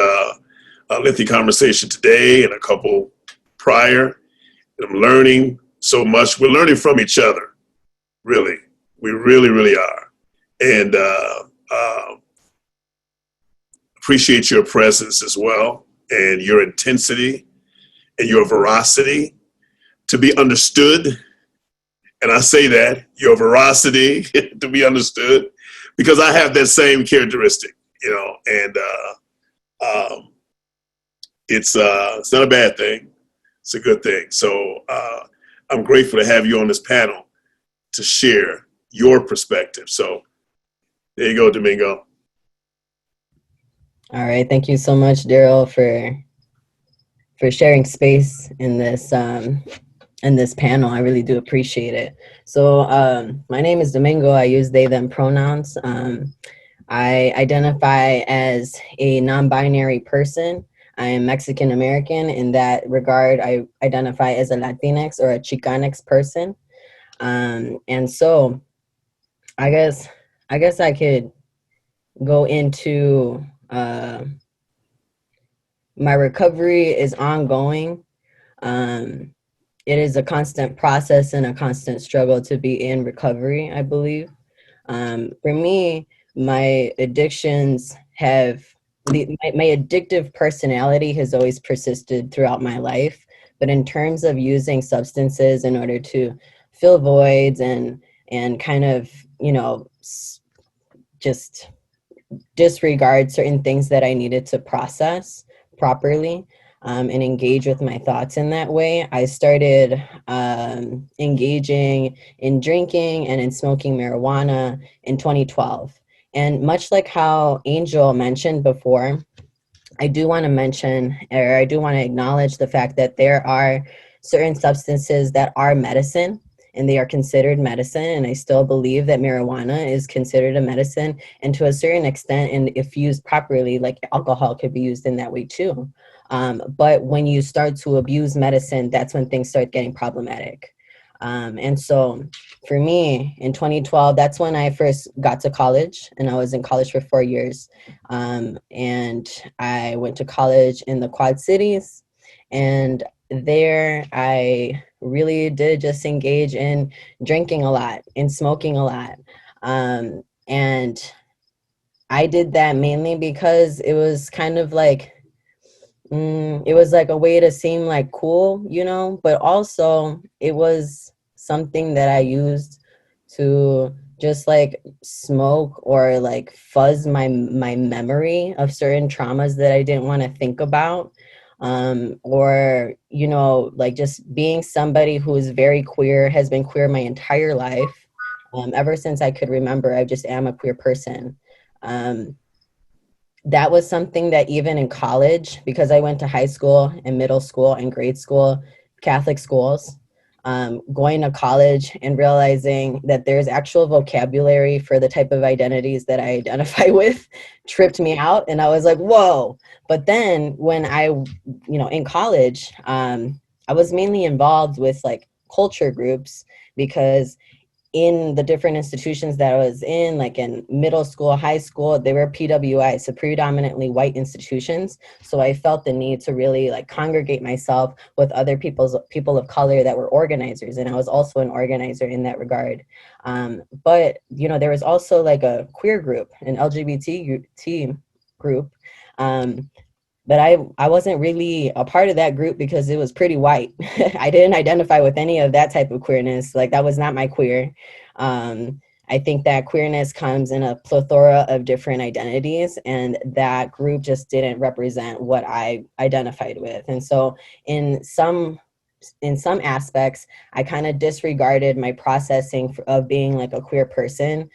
lengthy conversation today and a couple prior, and I'm learning so much. We're learning from each other, really. We really, really are. And appreciate your presence as well, and your intensity and your veracity to be understood. And I say that, your veracity to be understood, because I have that same characteristic, and it's not a bad thing. It's a good thing. So I'm grateful to have you on this panel to share your perspective. So there you go, Domingo. All right. Thank you so much, Daryl, for sharing space in this panel. I really do appreciate it. So my name is Domingo. I use they, them pronouns. I identify as a non-binary person. I am Mexican American. In that regard, I identify as a Latinx or a Chicanx person. And so I guess I could go into my recovery is ongoing. It is a constant process and a constant struggle to be in recovery, I believe. For me, my addictions have, my addictive personality has always persisted throughout my life. But in terms of using substances in order to fill voids and kind of, just disregard certain things that I needed to process properly, and engage with my thoughts in that way, I started engaging in drinking and in smoking marijuana in 2012. And much like how Angel mentioned before, I do want to acknowledge the fact that there are certain substances that are medicine, and they are considered medicine. And I still believe that marijuana is considered a medicine, and to a certain extent, and if used properly, like alcohol could be used in that way too. But when you start to abuse medicine, that's when things start getting problematic. And so for me in 2012, that's when I first got to college, and I was in college for 4 years. And I went to college in the Quad Cities, and there I really did just engage in drinking a lot and smoking a lot. And I did that mainly because it was kind of like, it was like a way to seem like cool, you know, but also it was something that I used to just like smoke or like fuzz my memory of certain traumas that I didn't want to think about. Or, you know, like just being somebody who is very queer, has been queer my entire life. Ever since I could remember, I just am a queer person. Um, that was something that even in college, because I went to high school and middle school and grade school, Catholic schools, going to college and realizing that there's actual vocabulary for the type of identities that I identify with tripped me out. And I was like, whoa. But then when in college, I was mainly involved with like culture groups, because in the different institutions that I was in, like in middle school, high school, they were PWI, so predominantly white institutions. So I felt the need to really like congregate myself with other people of color that were organizers. And I was also an organizer in that regard. But, you know, there was also like a queer group, an LGBT group. But I wasn't really a part of that group because it was pretty white. I didn't identify with any of that type of queerness. Like that was not my queer. I think that queerness comes in a plethora of different identities, and that group just didn't represent what I identified with. And so in some aspects, I kind of disregarded my processing of being like a queer person,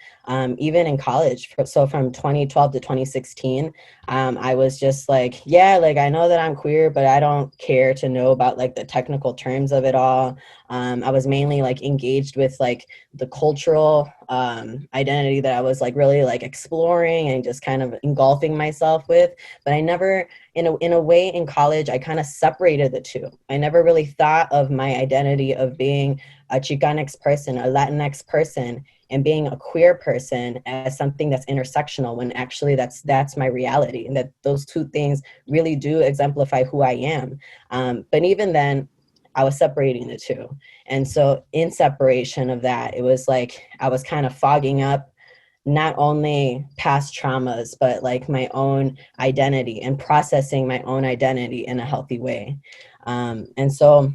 even in college. So from 2012 to 2016, I was just like, yeah, like I know that I'm queer, but I don't care to know about like the technical terms of it all. I was mainly like engaged with like the cultural identity that I was like really like exploring and just kind of engulfing myself with. But I never, in a way in college, I kind of separated the two. I never really thought of my identity of being a Chicanx person, a Latinx person, and being a queer person as something that's intersectional, when actually that's my reality, and that those two things really do exemplify who I am. But even then, I was separating the two. And so in separation of that, it was like I was kind of fogging up not only past traumas, but like my own identity and processing my own identity in a healthy way. And so,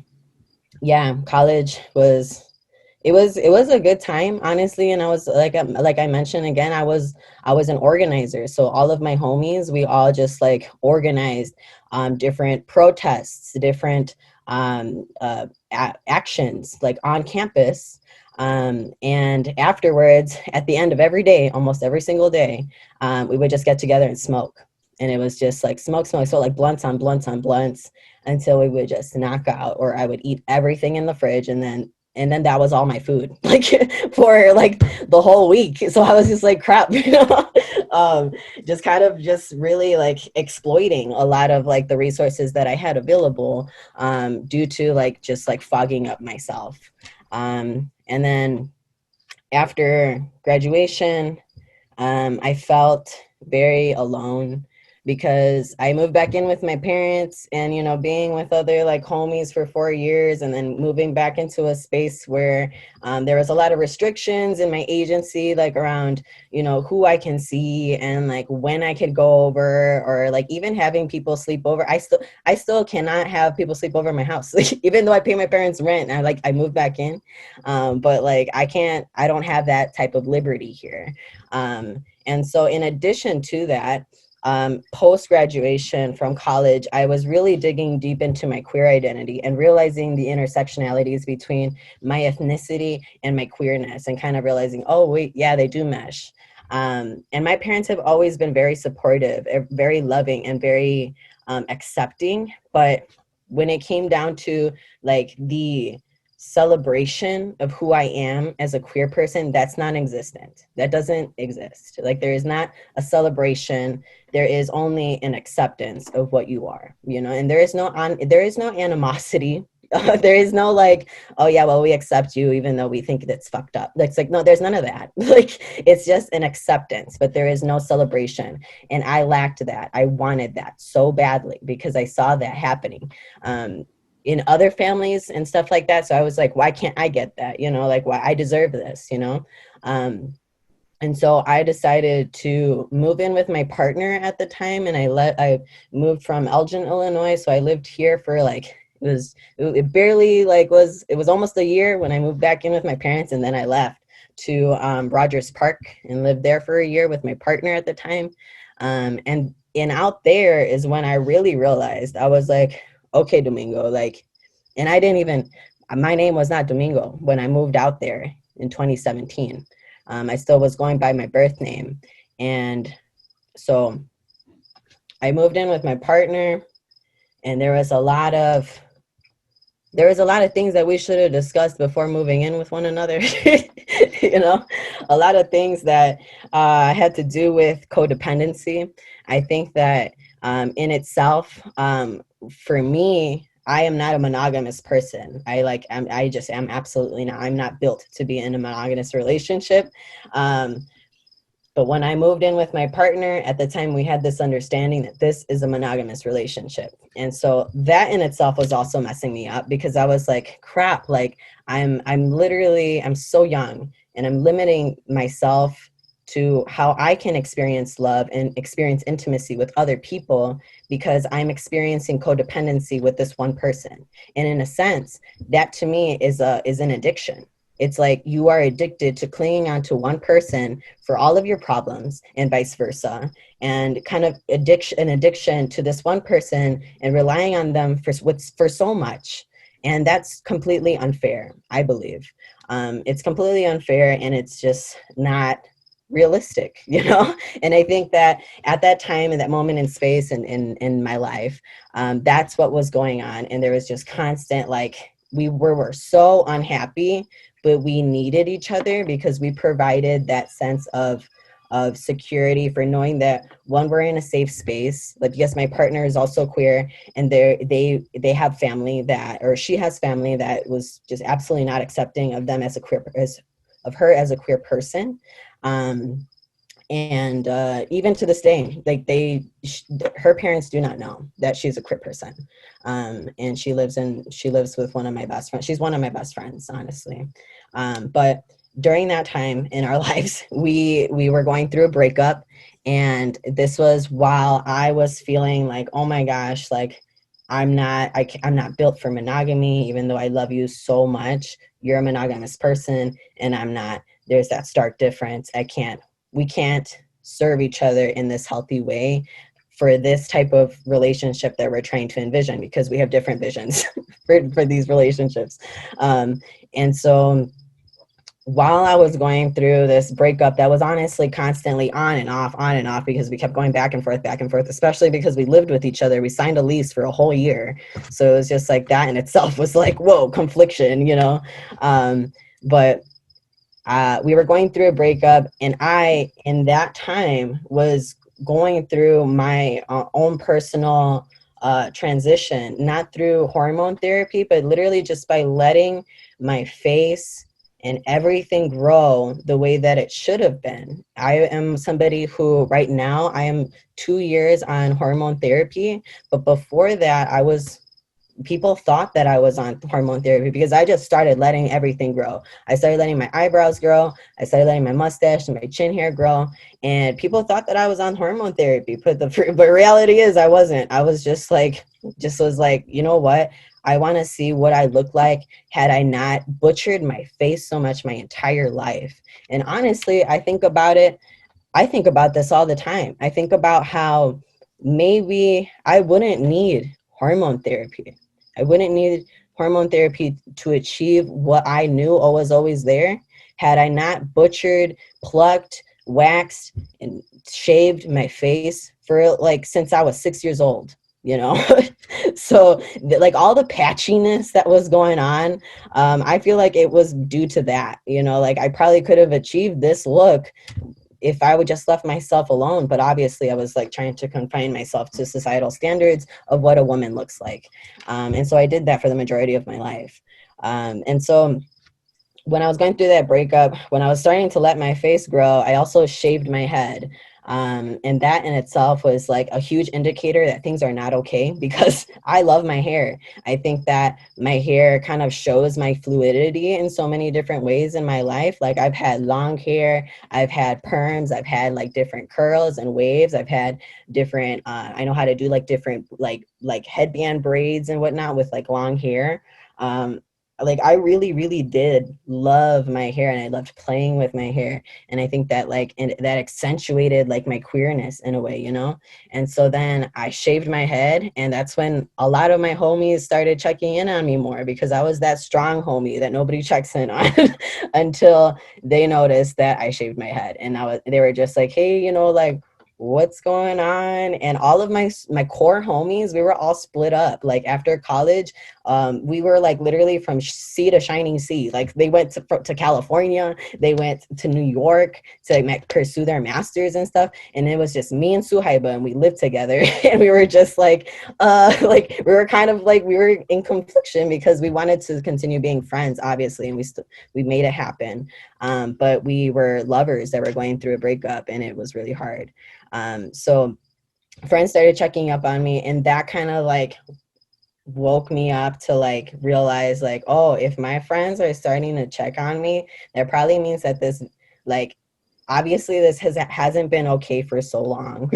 yeah, college was, it was a good time, honestly. And I was like I mentioned again, I was an organizer. So all of my homies, we all just like organized different protests, different actions like on campus. And afterwards, at the end of every day, almost every single day, we would just get together and smoke. And it was just like smoke. So like blunts on blunts on blunts until we would just knock out, or I would eat everything in the fridge, and then that was all my food, like for like the whole week. So I was just like, crap, you know, just kind of just really like exploiting a lot of like the resources that I had available, due to like just like fogging up myself. And then after graduation, I felt very alone, because I moved back in with my parents, and, you know, being with other like homies for 4 years, and then moving back into a space where there was a lot of restrictions in my agency, like around, you know, who I can see and like when I could go over, or like even having people sleep over. I still cannot have people sleep over my house, like, even though I pay my parents rent, and I moved back in, but like I don't have that type of liberty here. And so in addition to that, post-graduation from college, I was really digging deep into my queer identity and realizing the intersectionalities between my ethnicity and my queerness, and kind of realizing, oh, wait, yeah, they do mesh. And my parents have always been very supportive, very loving, and very accepting. But when it came down to like the celebration of who I am as a queer person, that's non-existent. That doesn't exist. Like there is not a celebration. There is only an acceptance of what you are, you know, and there is no animosity There is no like, oh yeah, well, we accept you even though we think that's fucked up. It's like, no, there's none of that. Like, it's just an acceptance, but there is no celebration. And I lacked that. I wanted that so badly because I saw that happening in other families and stuff like that. So I was like, why can't I get that? You know, like, why I deserve this, you know? And so I decided to move in with my partner at the time, and I moved from Elgin, Illinois. So I lived here for like, it barely like it was almost a year when I moved back in with my parents, and then I left to Rogers Park and lived there for a year with my partner at the time. And out there is when I really realized, I was like, okay, Domingo, like, and I didn't even, my name was not Domingo when I moved out there in 2017. I still was going by my birth name. And so I moved in with my partner, and there was a lot of things that we should have discussed before moving in with one another. You know, a lot of things that had to do with codependency. I think that in itself, for me, I am not a monogamous person. I just am absolutely not. I'm not built to be in a monogamous relationship. But when I moved in with my partner, at the time we had this understanding that this is a monogamous relationship. And so that in itself was also messing me up, because I was like, crap, like I'm so young, and I'm limiting myself to how I can experience love and experience intimacy with other people, because I'm experiencing codependency with this one person. And in a sense, that to me is an addiction. It's like you are addicted to clinging on to one person for all of your problems, and vice versa, and kind of addiction to this one person and relying on them for so much. And that's completely unfair, I believe. It's completely unfair, and it's just not realistic, you know? And I think that at that time, in that moment in space and in my life, that's what was going on. And there was just constant, like, we were so unhappy, but we needed each other because we provided that sense of security for knowing that, one, we're in a safe space. Like, yes, my partner is also queer, and they have family she has family that was just absolutely not accepting of them as of her as a queer person. And even to this day, like her parents do not know that she's a queer person. And she lives with one of my best friends. She's one of my best friends, honestly. But during that time in our lives, we were going through a breakup, and this was while I was feeling like, oh my gosh, like I'm not built for monogamy, even though I love you so much. You're a monogamous person, and I'm not. There's that stark difference. We can't serve each other in this healthy way for this type of relationship that we're trying to envision, because we have different visions for these relationships. And so while I was going through this breakup that was honestly constantly on and off, because we kept going back and forth, especially because we lived with each other. We signed a lease for a whole year. So it was just like that in itself was like, whoa, confliction, you know? But we were going through a breakup, and I, in that time, was going through my own personal transition, not through hormone therapy, but literally just by letting my face and everything grow the way that it should have been. I am somebody who right now, I am 2 years on hormone therapy, but before that, people thought that I was on hormone therapy because I just started letting everything grow. I started letting my eyebrows grow. I started letting my mustache and my chin hair grow. And people thought that I was on hormone therapy. But reality is I wasn't. I was just was like, you know what? I want to see what I look like had I not butchered my face so much my entire life. And honestly, I think about this all the time. I think about how maybe I wouldn't need hormone therapy. I wouldn't need hormone therapy to achieve what I knew was always there had I not butchered, plucked, waxed, and shaved my face for since I was 6 years old, you know? So all the patchiness that was going on, I feel like it was due to that, you know? I probably could have achieved this look if I would just left myself alone, but obviously I was like trying to confine myself to societal standards of what a woman looks like. And so I did that for the majority of my life. And so when I was going through that breakup, when I was starting to let my face grow, I also shaved my head. And that in itself was like a huge indicator that things are not okay, because I love my hair. I think that my hair kind of shows my fluidity in so many different ways in my life. Like I've had long hair, I've had perms, I've had like different curls and waves. I've had different, I know how to do like different like headband braids and whatnot with like long hair. Like I really, really did love my hair, and I loved playing with my hair. And I think that like, and that accentuated like my queerness in a way, you know? And so then I shaved my head, and that's when a lot of my homies started checking in on me more, because I was that strong homie that nobody checks in on until they noticed that I shaved my head. And they were just like, hey, you know, like, what's going on? And all of my core homies, we were all split up. Like after college, we were like literally from sea to shining sea. Like they went to California, they went to New York to like pursue their masters and stuff. And it was just me and Suhaiba, and we lived together. And we were just like we were kind of like, we were in confliction because we wanted to continue being friends, obviously, and we made it happen. But we were lovers that were going through a breakup, and it was really hard. So friends started checking up on me, and that kind of like woke me up to like realize like, oh, if my friends are starting to check on me, that probably means that this, like, obviously this hasn't been okay for so long.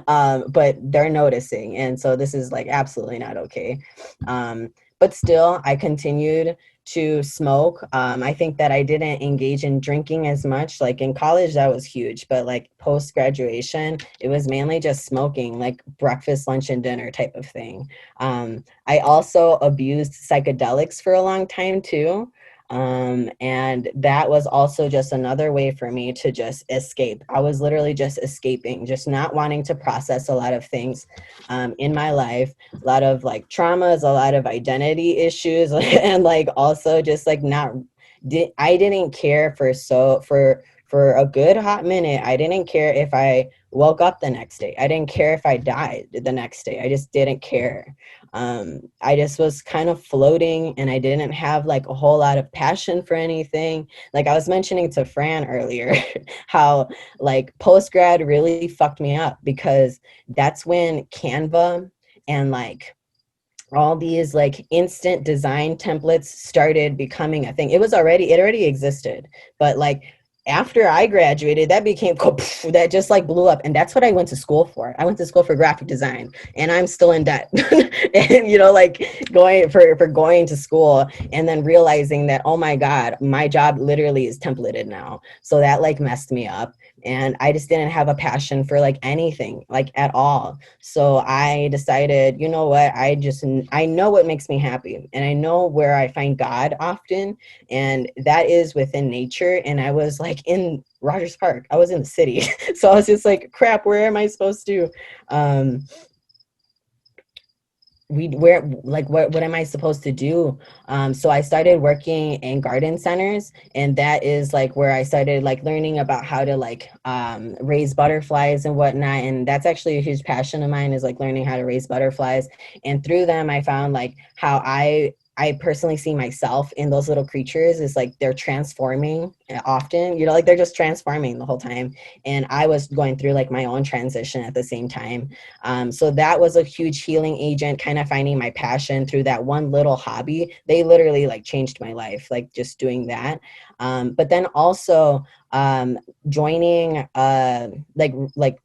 But they're noticing, and so this is like absolutely not okay. But still, I continued to smoke. I think that I didn't engage in drinking as much. Like in college, that was huge, but like post graduation, it was mainly just smoking, like breakfast, lunch, and dinner type of thing. I also abused psychedelics for a long time too. And that was also just another way for me to just escape. I was literally just escaping, just not wanting to process a lot of things in my life, a lot of like traumas, a lot of identity issues, and like also just like I didn't care for a good hot minute. I didn't care if I woke up the next day. I didn't care if I died the next day. I just didn't care. I just was kind of floating, and I didn't have like a whole lot of passion for anything. Like I was mentioning to Fran earlier, how like post-grad really fucked me up, because that's when Canva and like all these like instant design templates started becoming a thing. It already existed, but like after I graduated, that became that just like blew up. And that's what I went to school for. I went to school for graphic design, and I'm still in debt. And you know, like going to school and then realizing that, oh my God, my job literally is templated now. So that like messed me up. And I just didn't have a passion for like anything, like at all. So I decided, you know what, I know what makes me happy, and I know where I find God often, and that is within nature. And I was like in Rogers Park, I was in the city. So I was just like, crap, where am I supposed to what am I supposed to do? So I started working in garden centers, and that is like where I started like learning about how to like raise butterflies and whatnot. And that's actually a huge passion of mine, is like learning how to raise butterflies. And through them, I found like how I personally see myself in those little creatures, is like they're transforming often, you know, like they're just transforming the whole time. And I was going through like my own transition at the same time. So that was a huge healing agent, kind of finding my passion through that one little hobby. They literally like changed my life, like just doing that. But then also joining like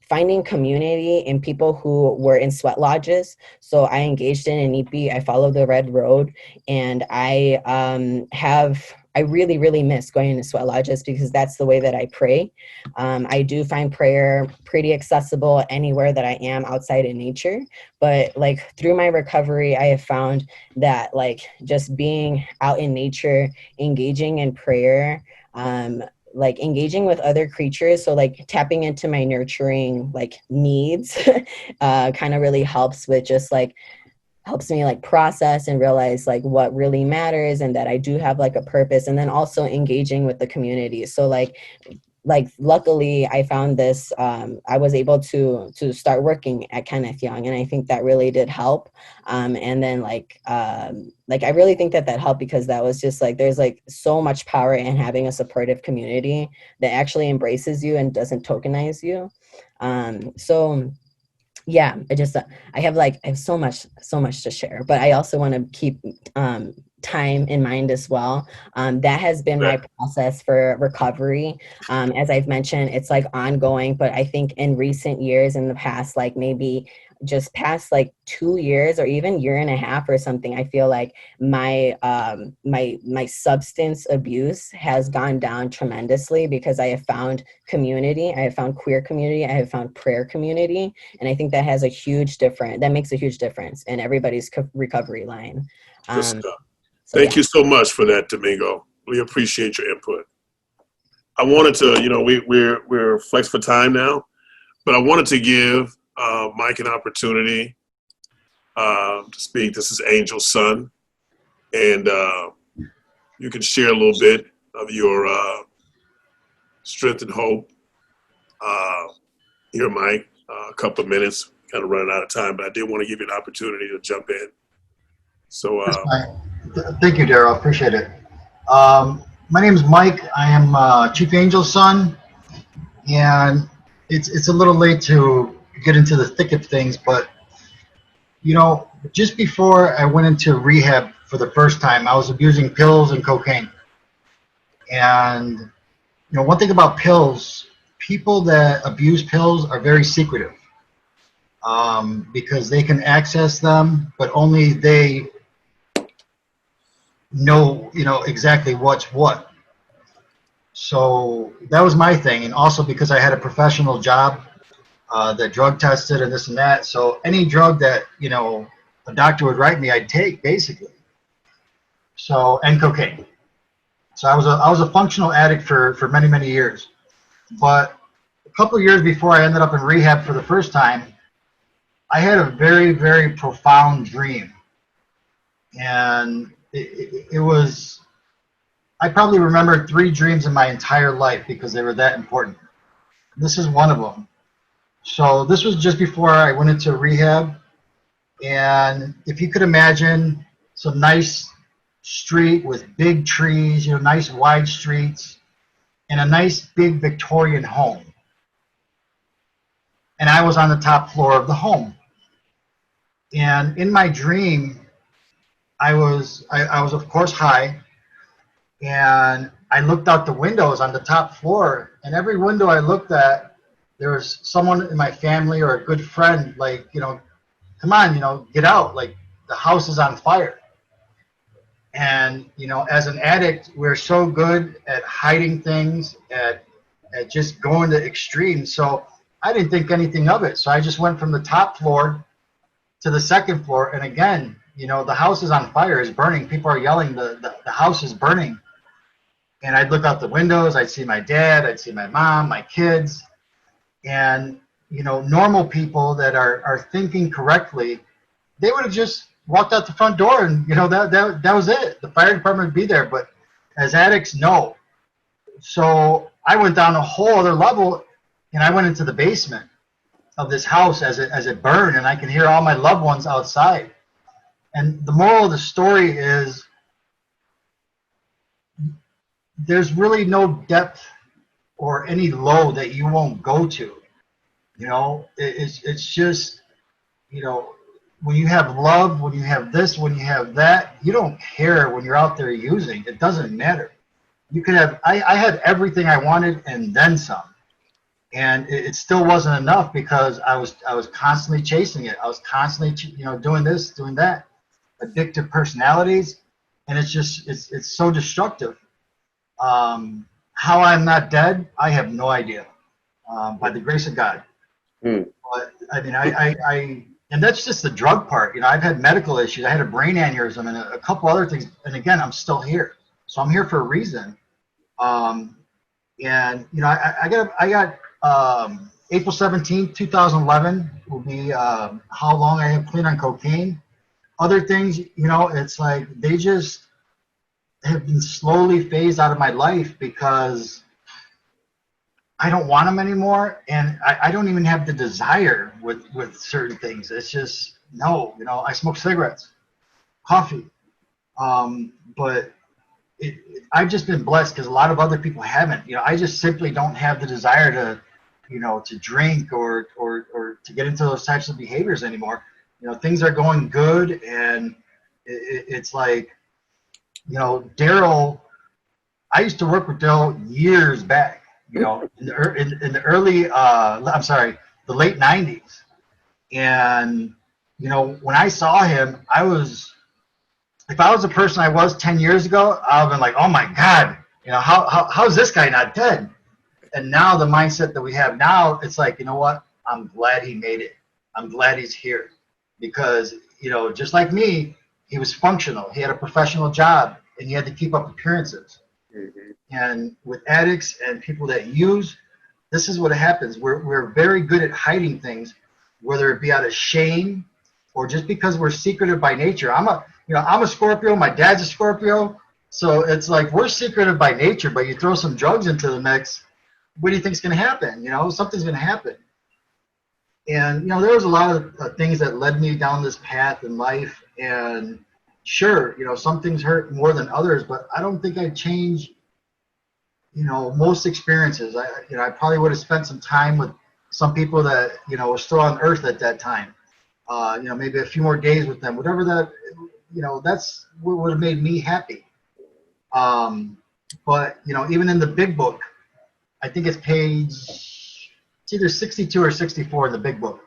finding community in people who were in sweat lodges. So I engaged in an EP. I followed the Red Road, and I really, really miss going into sweat lodges, because that's the way that I pray. I do find prayer pretty accessible anywhere that I am outside in nature. But like through my recovery, I have found that like just being out in nature, engaging in prayer, like engaging with other creatures, so like tapping into my nurturing like needs kind of really helps with just like helps me like process and realize like what really matters, and that I do have like a purpose. And then also engaging with the community. So like like luckily I found this, I was able to start working at Kenneth Young, and I think that really did help. And then like I really think that helped, because that was just like, there's like so much power in having a supportive community that actually embraces you and doesn't tokenize you. So yeah, I have so much to share, but I also want to keep time in mind as well. That has been my process for recovery. As I've mentioned, it's like ongoing, but I think in recent years, in the past, like maybe just past like 2 years or even year and a half or something, I feel like my my substance abuse has gone down tremendously, because I have found community, I have found queer community, I have found prayer community, and I think that has that makes a huge difference in everybody's recovery line. Good stuff. So Thank yeah. you so much for that, Domingo. We appreciate your input. I wanted to, we're flexed for time now, but I wanted to give Mike an opportunity to speak. This is Angel's son, and you can share a little bit of your strength and hope. Here, Mike, a couple of minutes, kind of running out of time, but I did want to give you an opportunity to jump in. So, That's fine. Thank you, Daryl. Appreciate it. My name is Mike. I am Chief Angel's son, and it's a little late to get into the thick of things, but just before I went into rehab for the first time, I was abusing pills and cocaine. And one thing about pills, people that abuse pills are very secretive, because they can access them, but only they know exactly what's what. So that was my thing, and also because I had a professional job that drug tested and this and that. So any drug that a doctor would write me, I'd take, basically. So, and cocaine. So I was a functional addict for many years. But a couple of years before I ended up in rehab for the first time, I had a very profound dream, and it was, I probably remember 3 dreams in my entire life because they were that important. This is one of them. So this was just before I went into rehab, and if you could imagine some nice street with big trees, nice wide streets, and a nice big Victorian home. And I was on the top floor of the home. And in my dream, I was of course high, and I looked out the windows on the top floor, and every window I looked at, there was someone in my family or a good friend, like, come on, get out, like the house is on fire. And, as an addict, we're so good at hiding things, at just going to extremes. So I didn't think anything of it. So I just went from the top floor to the second floor. And again, the house is on fire, is burning. People are yelling, the house is burning. And I'd look out the windows, I'd see my dad, I'd see my mom, my kids. And, normal people that are thinking correctly, they would have just walked out the front door, and that was it. The fire department would be there. But as addicts, no. So I went down a whole other level, and I went into the basement of this house as it burned, and I can hear all my loved ones outside. And the moral of the story is, there's really no depth or any low that you won't go to. It's just, when you have love, when you have this, when you have that, you don't care when you're out there using. It doesn't matter. You could have, I had everything I wanted and then some. And it still wasn't enough, because I was constantly chasing it. I was constantly, doing this, doing that. Addictive personalities. And it's so destructive. How I'm not dead, I have no idea. By the grace of God. But I mean, I and that's just the drug part. I've had medical issues. I had a brain aneurysm and a couple other things. And again, I'm still here. So I'm here for a reason. And I got April 17th, 2011 will be how long I have clean on cocaine. Other things, it's like they just have been slowly phased out of my life, because I don't want them anymore, and I don't even have the desire with certain things. It's just no, you know. I smoke cigarettes, coffee, but I've just been blessed because a lot of other people haven't. You know, I just simply don't have the desire to, you know, to drink or to get into those types of behaviors anymore. You know, things are going good, and it's like, you know, Daryl. I used to work with Daryl years back. You know, in the early, I'm sorry, the late '90s, and you know, when I saw him, if I was the person I was 10 years ago, I would have been like, oh my God, you know, how's this guy not dead? And now the mindset that we have now, it's like, you know what? I'm glad he made it. I'm glad he's here because, you know, just like me, he was functional. He had a professional job and he had to keep up appearances. Mm-hmm. And with addicts and people that use, this is what happens. We're very good at hiding things, whether it be out of shame or just because we're secretive by nature. I'm a Scorpio. My dad's a Scorpio. So it's like we're secretive by nature, but you throw some drugs into the mix, what do you think is going to happen? You know, something's going to happen. And, you know, there was a lot of things that led me down this path in life. And sure, you know, some things hurt more than others, but I don't think I'd change, you know, most experiences. I probably would have spent some time with some people that, you know, were still on earth at that time. You know, maybe a few more days with them, whatever that, you know, that's what would have made me happy. But, you know, even in the big book, I think it's either 62 or 64 in the big book.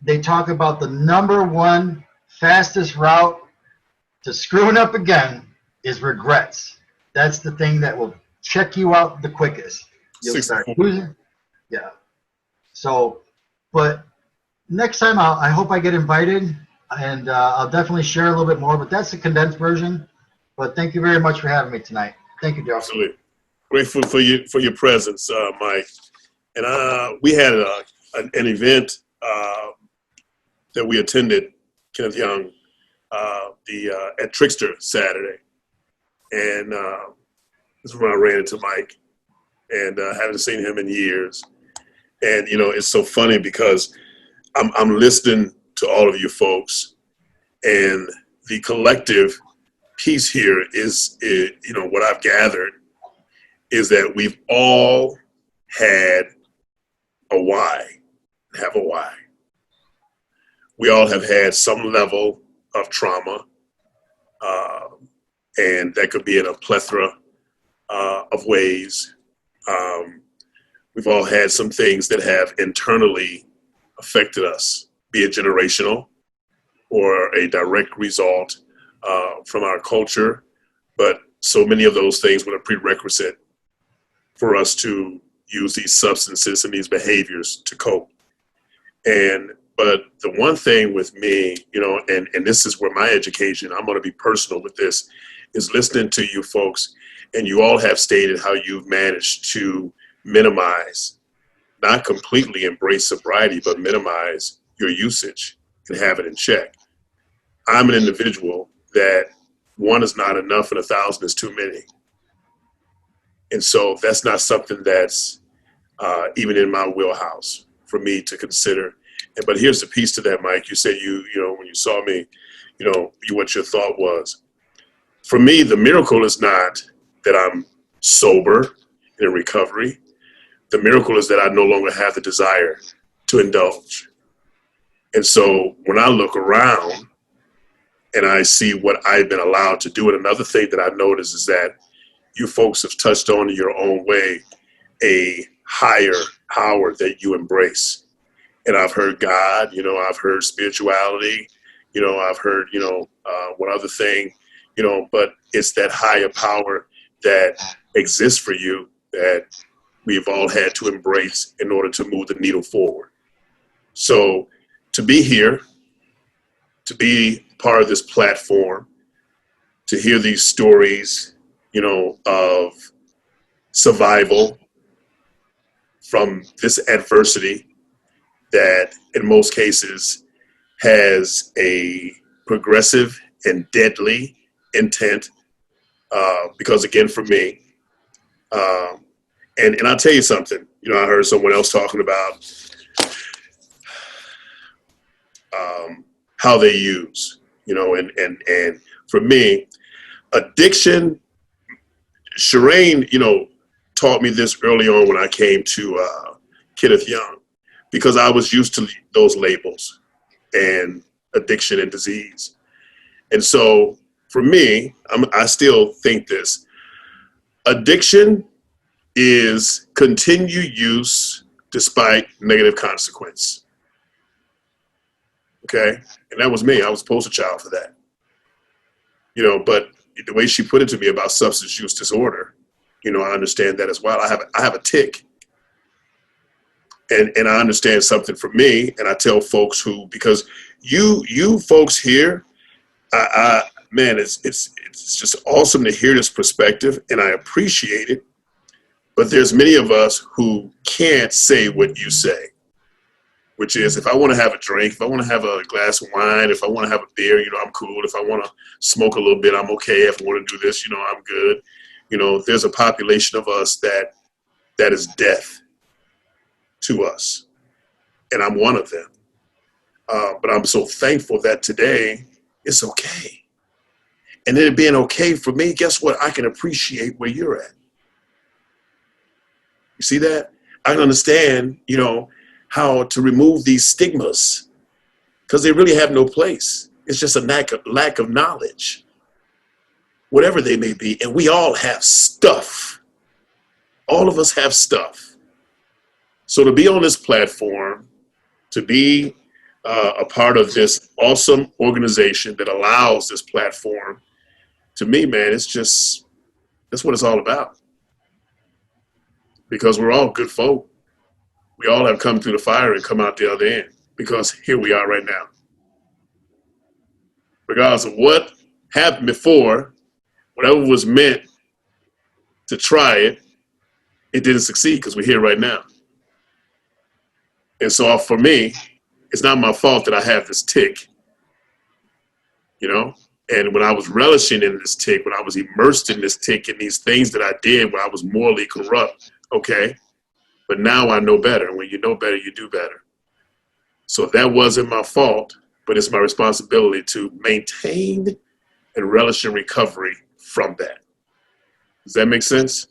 They talk about the #1 fastest route to screwing up again is regrets. That's the thing that will check you out the quickest. You'll start losing. Yeah. So, but next time I hope I get invited, and I'll definitely share a little bit more, but that's the condensed version. But thank you very much for having me tonight. Thank you, Daryl. Absolutely. Grateful for your presence, Mike. And we had an event that we attended, Kenneth Young, at Trickster Saturday. And this is when I ran into Mike, and haven't seen him in years. And, you know, it's so funny because I'm listening to all of you folks, and the collective piece here is, you know, what I've gathered is that we've all had a why, have a why. We all have had some level of trauma, and that could be in a plethora of ways. We've all had some things that have internally affected us, be it generational or a direct result from our culture, but so many of those things were a prerequisite for us to use these substances and these behaviors to cope. But the one thing with me, you know, and this is where my education, I'm going to be personal with this, is listening to you folks, and you all have stated how you've managed to minimize, not completely embrace sobriety, but minimize your usage and have it in check. I'm an individual that 1 is not enough and 1,000 is too many. And so that's not something that's even in my wheelhouse for me to consider. But here's the piece to that, Mike. You said you know, when you saw me, you know, what your thought was. For me, the miracle is not that I'm sober and in recovery. The miracle is that I no longer have the desire to indulge. And so when I look around and I see what I've been allowed to do, and another thing that I notice is that you folks have touched on in your own way a higher power that you embrace. And I've heard God, you know, I've heard spirituality, you know, I've heard, you know, one other thing, you know, but it's that higher power that exists for you that we've all had to embrace in order to move the needle forward. So to be here, to be part of this platform, to hear these stories, you know, of survival from this adversity that in most cases has a progressive and deadly intent, because again, for me, and I'll tell you something, You know, I heard someone else talking about how they use, you know, and for me, addiction, Shireen, you know, taught me this early on when I came to Kenneth Young, because I was used to those labels and addiction and disease. And so for me, I still think this: addiction is continued use despite negative consequence. Okay? And that was me. I was a poster child for that. You know, but the way she put it to me about substance use disorder, you know, I understand that as well. I have a tick. And I understand something for me, and I tell folks because you folks here, man, it's just awesome to hear this perspective, and I appreciate it. But there's many of us who can't say what you say, which is, if I want to have a drink, if I want to have a glass of wine, if I want to have a beer, you know, I'm cool. If I want to smoke a little bit, I'm okay. If I want to do this, you know, I'm good. You know, there's a population of us that is death to us, and I'm one of them. But I'm so thankful that today it's okay. And then it being okay for me, guess what? I can appreciate where you're at. You see that? I can understand, you know, how to remove these stigmas, because they really have no place. It's just a lack of knowledge, whatever they may be. And we all have stuff. All of us have stuff. So to be on this platform, to be a part of this awesome organization that allows this platform, to me, man, that's what it's all about. Because we're all good folk. We all have come through the fire and come out the other end, because here we are right now. Regardless of what happened before, whatever was meant to try it, it didn't succeed, because we're here right now. And so for me, it's not my fault that I have this tick, you know? And when I was relishing in this tick, when I was immersed in this tick and these things that I did when I was morally corrupt, okay, but now I know better. And when you know better, you do better. So that wasn't my fault, but it's my responsibility to maintain and relish in recovery from that. Does that make sense?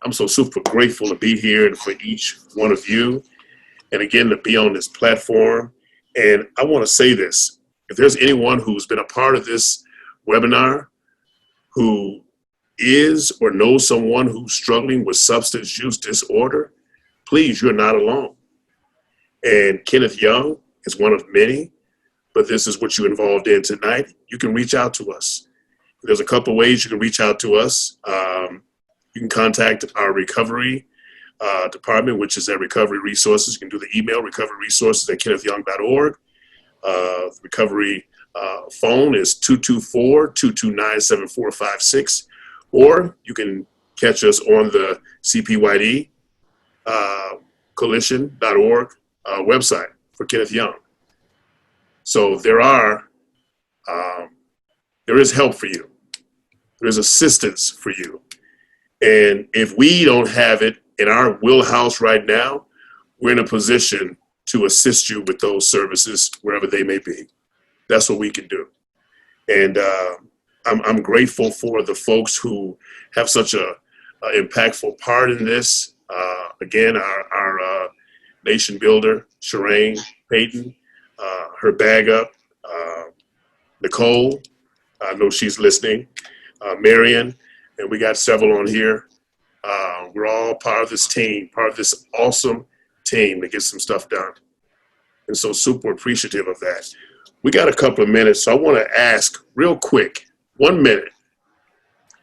I'm so super grateful to be here and for each one of you. And again, to be on this platform. And I want to say this: if there's anyone who's been a part of this webinar who is or knows someone who's struggling with substance use disorder, please, you're not alone. And Kenneth Young is one of many, but this is what you're involved in tonight. You can reach out to us. There's a couple ways you can reach out to us. You can contact our recovery department, which is at Recovery Resources. You can do the email, recoveryresources@kennethyoung.org. Recovery phone is 224-229-7456. Or you can catch us on the CPYD coalition.org website for Kenneth Young. So there is help for you. There is assistance for you. And if we don't have it in our wheelhouse right now, we're in a position to assist you with those services wherever they may be. That's what we can do. And I'm grateful for the folks who have such a impactful part in this. Again, our nation builder, Shireen Payton, her bag up, Nicole, I know she's listening, Marion, and we got several on here. We're all part of this team, part of this awesome team that gets some stuff done. And so super appreciative of that. We got a couple of minutes, so I want to ask real quick, 1 minute,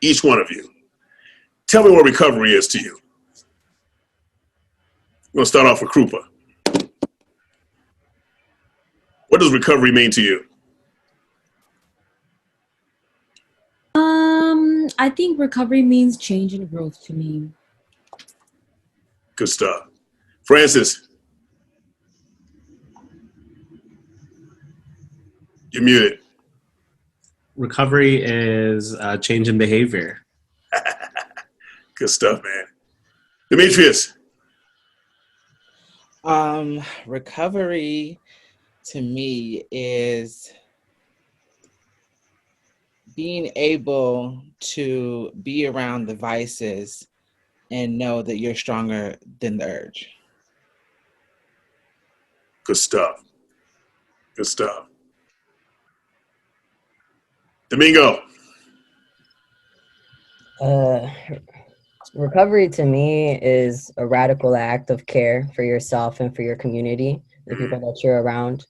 each one of you. Tell me what recovery is to you. We're going to start off with Krupa. What does recovery mean to you? I think recovery means change and growth to me. Good stuff. Francis, you're muted. Recovery is change in behavior. Good stuff, man. Demetrius. Recovery to me is being able to be around the vices and know that you're stronger than the urge. Good stuff. Good stuff. Domingo. Recovery to me is a radical act of care for yourself and for your community, the people that you're around.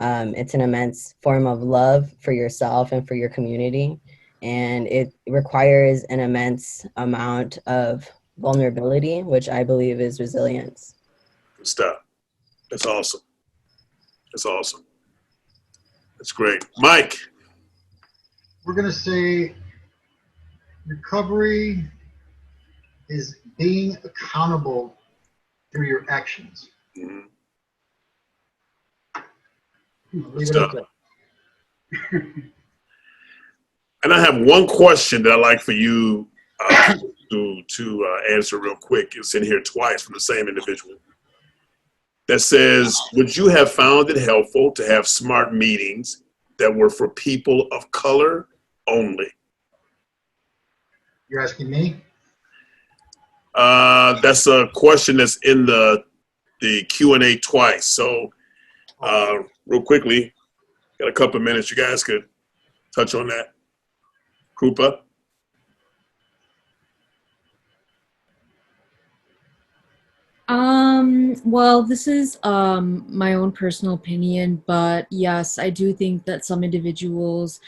It's an immense form of love for yourself and for your community. And it requires an immense amount of vulnerability, which I believe is resilience. Good stuff. That's awesome. That's awesome. That's great. Mike. We're going to say recovery is being accountable through your actions. Mhm. Leave it at that. And I have one question that I'd like for you to answer real quick. It's in here twice from the same individual. That says, would you have found it helpful to have SMART meetings that were for people of color only? You're asking me? That's a question that's in the Q&A twice. So real quickly, got a couple of minutes. You guys could touch on that. Krupa? Well, this is my own personal opinion, but yes, I do think that some individuals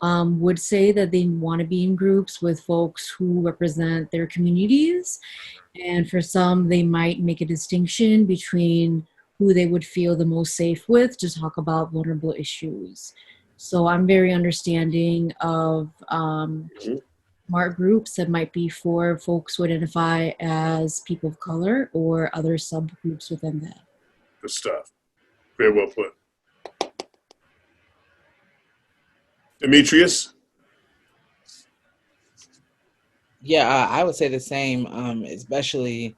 would say that they want to be in groups with folks who represent their communities. And for some, they might make a distinction between who they would feel the most safe with to talk about vulnerable issues. So I'm very understanding of SMART groups that might be for folks who identify as people of color or other subgroups within that. Good stuff. Very well put. Demetrius? Yeah, I would say the same, especially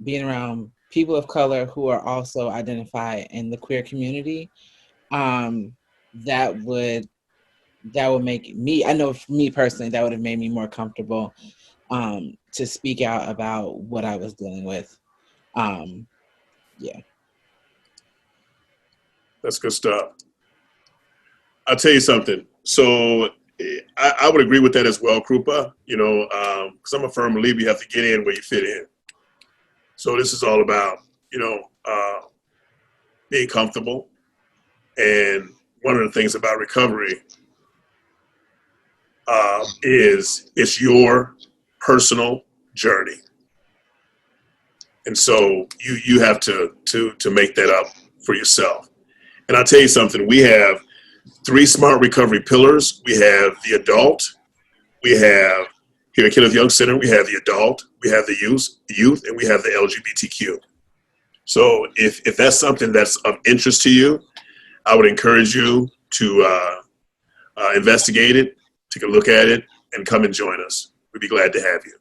being around people of color who are also identified in the queer community. That would make me, I know for me personally, that would have made me more comfortable to speak out about what I was dealing with. Yeah. That's good stuff. I'll tell you something. So I would agree with that as well, Krupa, you know, because I'm a firm believer you have to get in where you fit in. So this is all about, you know, being comfortable. And one of the things about recovery is it's your personal journey. And so you have to make that up for yourself. And I'll tell you something, we have 3 SMART recovery pillars. We have the adult. We have, here at Kenneth Young Center, we have the adult, we have the youth, and we have the LGBTQ. So if that's something that's of interest to you, I would encourage you to investigate it, take a look at it, and come and join us. We'd be glad to have you.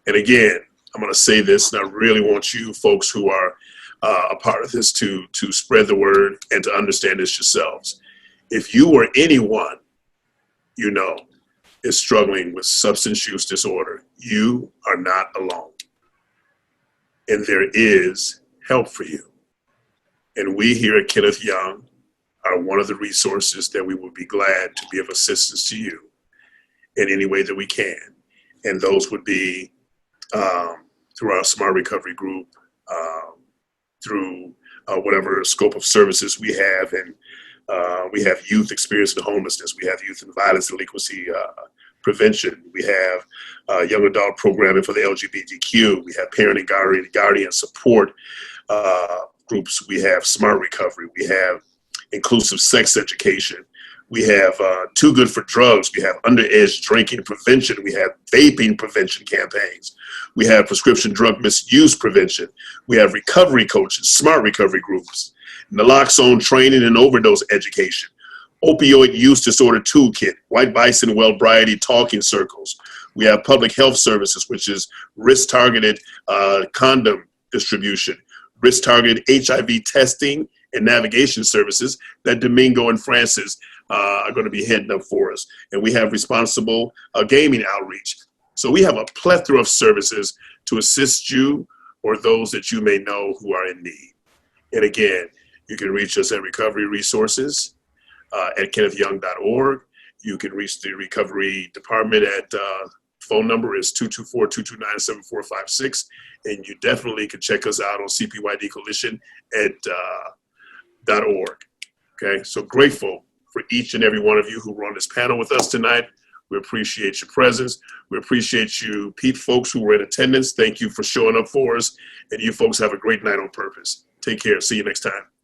And again, I'm going to say this, and I really want you folks who are a part of this to spread the word and to understand this yourselves. If you or anyone you know is struggling with substance use disorder, you are not alone. And there is help for you. And we here at Kenneth Young are one of the resources that we would be glad to be of assistance to you in any way that we can. And those would be through our SMART Recovery Group, through whatever scope of services we have. And we have youth experiencing homelessness. We have youth and violence delinquency prevention. We have young adult programming for the LGBTQ. We have parent and guardian support groups. We have SMART Recovery. We have inclusive sex education. We have Too Good for Drugs. We have underage drinking prevention. We have vaping prevention campaigns. We have prescription drug misuse prevention. We have recovery coaches, SMART recovery groups, naloxone training and overdose education, opioid use disorder toolkit, white bison well-briety talking circles. We have public health services, which is risk-targeted condom distribution, risk-targeted HIV testing and navigation services that Domingo and Francis are going to be heading up for us. And we have responsible gaming outreach. So we have a plethora of services to assist you or those that you may know who are in need. And again, you can reach us at Recovery Resources at kennethyoung.org. You can reach the Recovery Department at phone number is 224-229-7456. And you definitely can check us out on CPYD Coalition at .org. Okay, so grateful for each and every one of you who were on this panel with us tonight. We appreciate your presence. We appreciate you, Pete folks who were in attendance. Thank you for showing up for us. And you folks have a great night on purpose. Take care. See you next time.